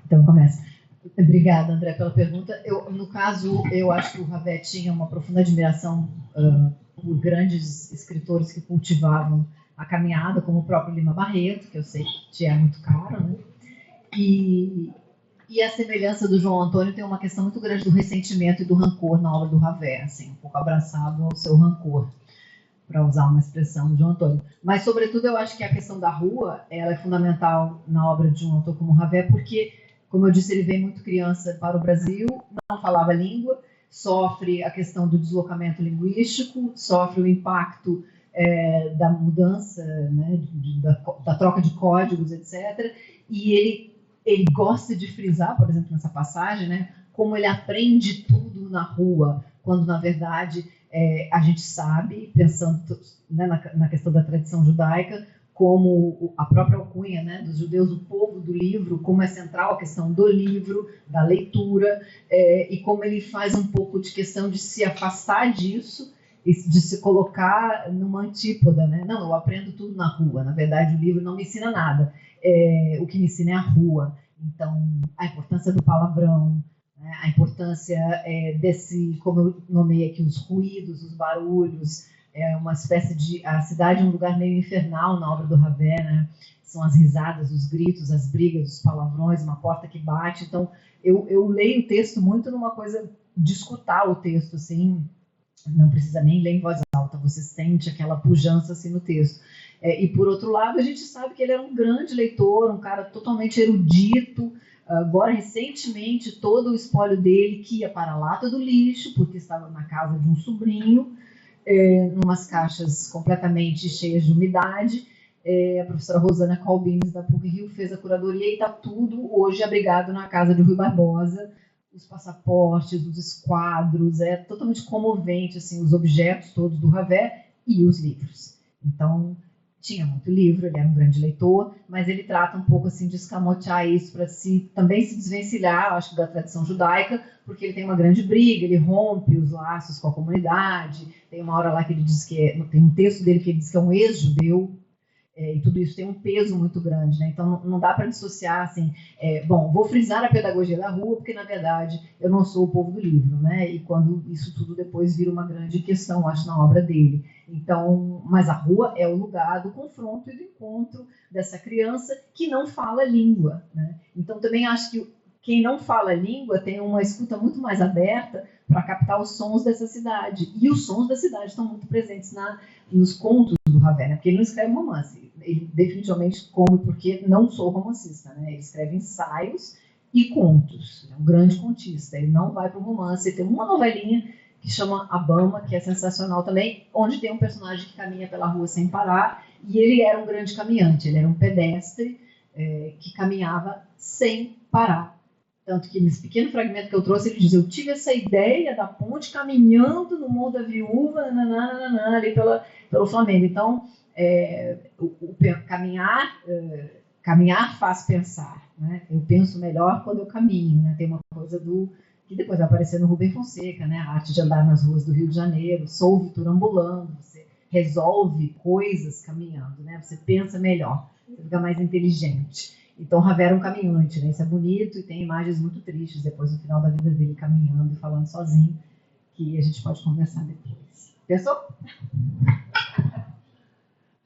Então, começa. Obrigada, André, pela pergunta. No caso, eu acho que o Ravet tinha uma profunda admiração por grandes escritores que cultivavam a caminhada, como o próprio Lima Barreto, que eu sei que te é muito caro, né? E a semelhança do João Antônio tem uma questão muito grande do ressentimento e do rancor na obra do Ravet, assim, um pouco abraçado ao seu rancor, para usar uma expressão do João Antônio. Mas, sobretudo, eu acho que a questão da rua ela é fundamental na obra de um autor como o Ravet, porque, como eu disse, ele veio muito criança para o Brasil, não falava língua, sofre a questão do deslocamento linguístico, sofre o impacto da mudança, né, da troca de códigos, etc. E ele gosta de frisar, por exemplo, nessa passagem, né, como ele aprende tudo na rua, quando, na verdade, a gente sabe, pensando, né, na questão da tradição judaica, como a própria alcunha, né, dos judeus, o povo do livro, como é central a questão do livro, da leitura, e como ele faz um pouco de questão de se afastar disso, de se colocar numa antípoda, né? Não, eu aprendo tudo na rua, na verdade o livro não me ensina nada, o que me ensina é a rua. Então, a importância do palavrão, né? A importância desse, como eu nomeei aqui, os ruídos, os barulhos, uma espécie de... A cidade é um lugar meio infernal na obra do Ravet, né? São as risadas, os gritos, as brigas, os palavrões, uma porta que bate. Então, eu leio o texto muito numa coisa de escutar o texto, assim, não precisa nem ler em voz alta, você sente aquela pujança assim no texto. E, por outro lado, a gente sabe que ele era um grande leitor, um cara totalmente erudito. Agora, recentemente, todo o espólio dele que ia para a lata do lixo, porque estava na casa de um sobrinho, umas caixas completamente cheias de umidade. A professora Rosana Colbins, da PUC-Rio, fez a curadoria e está tudo hoje abrigado na casa de Rui Barbosa. Os passaportes, os esquadros, é totalmente comovente, assim, os objetos todos do Ravet e os livros. Então, tinha muito livro, ele era um grande leitor, mas ele trata um pouco assim de escamotear isso para também se desvencilhar, acho que, da tradição judaica, porque ele tem uma grande briga, ele rompe os laços com a comunidade, tem uma hora lá que ele diz tem um texto dele que ele diz que é um ex-judeu, e tudo isso tem um peso muito grande, né? Então não dá para dissociar assim, bom, vou frisar a pedagogia da rua, porque na verdade eu não sou o povo do livro, né? E quando isso tudo depois vira uma grande questão, acho, na obra dele. Então, mas a rua é o lugar do confronto e do encontro dessa criança que não fala língua, né? Então também acho que quem não fala língua tem uma escuta muito mais aberta para captar os sons dessa cidade. E os sons da cidade estão muito presentes nos contos do Ravet, né? Porque ele não escreve romance. Ele definitivamente, como porque não sou romancista, né? Ele escreve ensaios e contos. É um grande contista. Ele não vai para o romance. Ele tem uma novelinha que chama Abama, que é sensacional também, onde tem um personagem que caminha pela rua sem parar, e ele era um grande caminhante. Ele era um pedestre que caminhava sem parar. Tanto que nesse pequeno fragmento que eu trouxe, ele diz: eu tive essa ideia da ponte caminhando no Morro da Viúva, ali pelo Flamengo. Então, caminhar faz pensar, né? Eu penso melhor quando eu caminho, né? Tem uma coisa que depois vai aparecer no Rubem Fonseca, né? A arte de andar nas ruas do Rio de Janeiro, sou Vitor ambulando, você resolve coisas caminhando, né? Você pensa melhor, você fica mais inteligente. Então, Ravet era um caminhante, né? Isso é bonito e tem imagens muito tristes depois no final da vida dele caminhando e falando sozinho, que a gente pode conversar depois. Pensou?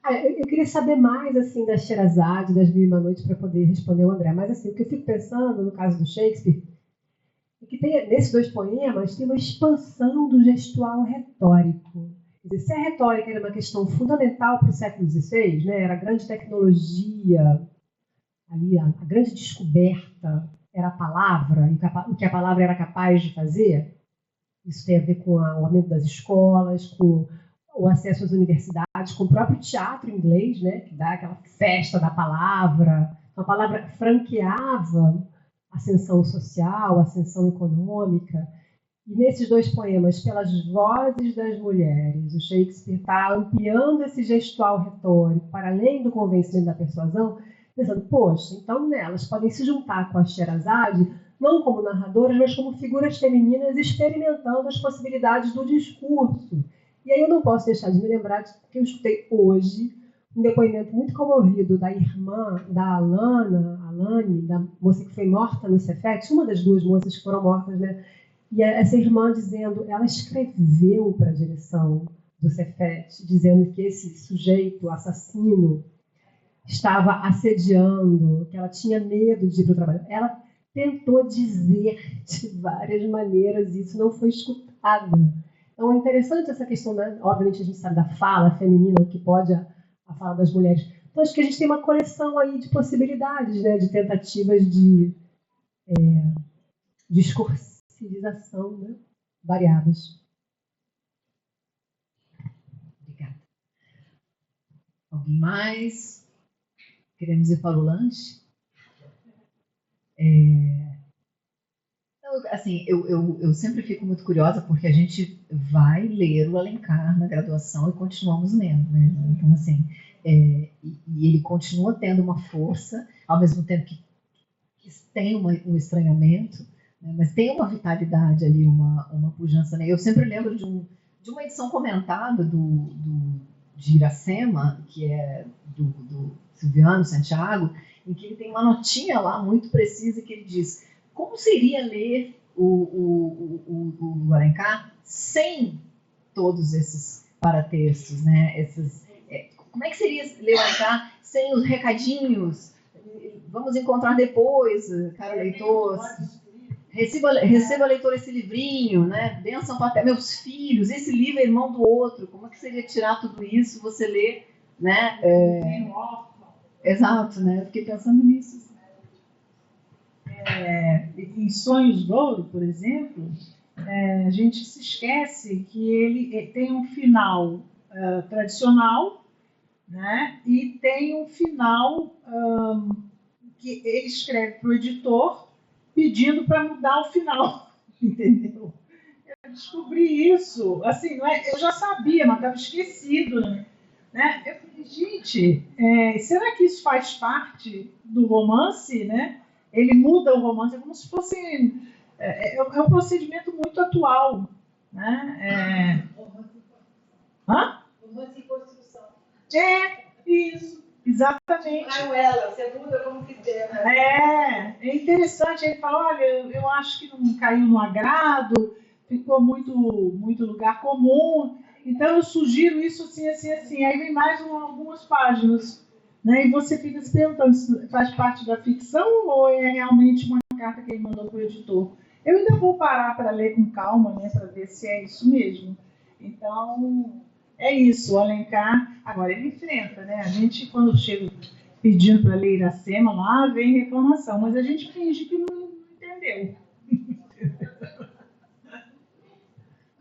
Eu queria saber mais assim da Sherazade, das Mil e Uma Noites, para poder responder o André. Mas assim, o que eu fico pensando no caso do Shakespeare é que nesses dois poemas tem uma expansão do gestual retórico. Quer dizer, se a retórica era uma questão fundamental para o século XVI, né? Era a grande tecnologia, ali a grande descoberta era a palavra, e o que a palavra era capaz de fazer. Isso tem a ver com o aumento das escolas, com o acesso às universidades, com o próprio teatro inglês, né, que dá aquela festa da palavra. A palavra franqueava ascensão social, ascensão econômica. E nesses 2 poemas, pelas vozes das mulheres, o Shakespeare está ampliando esse gestual retórico para além do convencimento da persuasão, pensando, poxa, então elas podem se juntar com a Sherazade, não como narradoras, mas como figuras femininas experimentando as possibilidades do discurso. E aí eu não posso deixar de me lembrar que eu escutei hoje um depoimento muito comovido da irmã da Alane, da moça que foi morta no Cefet, uma das 2 moças que foram mortas, né? E essa irmã dizendo, ela escreveu para a direção do Cefet, dizendo que esse sujeito assassino estava assediando, que ela tinha medo de ir para o trabalho. Ela tentou dizer de várias maneiras, e isso não foi escutado. Então é interessante essa questão, né? Obviamente a gente sabe da fala feminina, o que pode a fala das mulheres. Então acho que a gente tem uma coleção aí de possibilidades, né? De tentativas de discursivização, né? Variadas. Obrigada. Alguém mais? Queremos ir para o lanche? Assim, eu sempre fico muito curiosa porque a gente vai ler o Alencar na graduação e continuamos lendo, né? Então, assim, e ele continua tendo uma força, ao mesmo tempo que tem um estranhamento, né? Mas tem uma vitalidade ali, uma pujança, né? Eu sempre lembro de uma edição comentada de Iracema, que é do Silviano Santiago, em que ele tem uma notinha lá muito precisa que ele diz: como seria ler o Alencar sem todos esses paratextos, né? Como é que seria ler o Alencar sem os recadinhos? Vamos encontrar depois, cara leitor. Receba, leitor, esse livrinho, né? Benção para meus filhos, esse livro é irmão do outro. Como é que seria tirar tudo isso, você ler, né? Exato, né? Eu fiquei pensando nisso. Em Sonhos de Ouro, por exemplo, a gente se esquece que ele tem um final tradicional, né? E tem um final que ele escreve para o editor pedindo para mudar o final, entendeu? Eu descobri isso, assim, eu já sabia, mas estava esquecido, né? Eu falei, gente, será que isso faz parte do romance, né? Ele muda o romance, é como se fosse... É um procedimento muito atual, né? Romance em construção. Isso, exatamente. Manuela, você muda como quiser, né? É interessante, ele fala, olha, eu acho que não caiu no agrado, ficou muito lugar comum, então eu sugiro isso assim, assim, assim. Aí vem mais algumas páginas, né? E você fica se perguntando se faz parte da ficção ou é realmente uma carta que ele mandou para o editor. Eu ainda vou parar para ler com calma, né, para ver se é isso mesmo. Então, é isso, o Alencar, agora ele enfrenta, né? A gente, quando chega pedindo para ler Iracema, lá vem reclamação, mas a gente finge que não entendeu.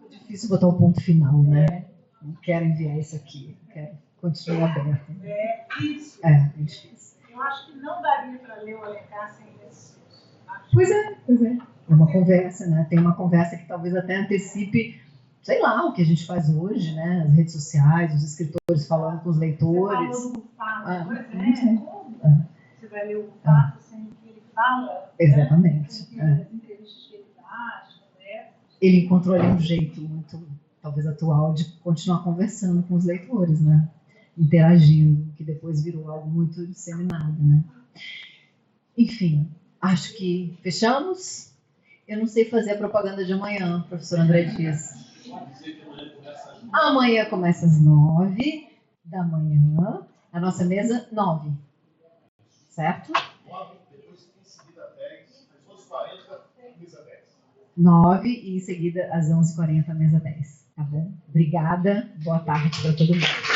É difícil botar o ponto final, né? Não quero enviar isso aqui, quero continuar aberto. Isso. É difícil. Eu acho que não daria para ler o Alencar sem isso. Pois é. É uma conversa, né? Tem uma conversa que talvez até antecipe, sei lá, o que a gente faz hoje, né? As redes sociais, os escritores falando com os leitores. Você falou do Bufato, Como? Você vai ler o Bufato sem que ele fala? Exatamente. Né? As entrevistas que ele dá, as conversas. Ele encontrou ali um jeito muito, talvez atual, de continuar conversando com os leitores, né? Interagindo, que depois virou algo muito disseminado, né? Enfim, acho que fechamos. Eu não sei fazer a propaganda de amanhã, professor André Dias. Amanhã começa às 9 da manhã. A nossa mesa, 9. Certo? 9, depois em seguida 10, às 11h40, mesa 10. 9 e em seguida às 11h40, mesa 10. Tá bom? Obrigada. Boa tarde para todo mundo.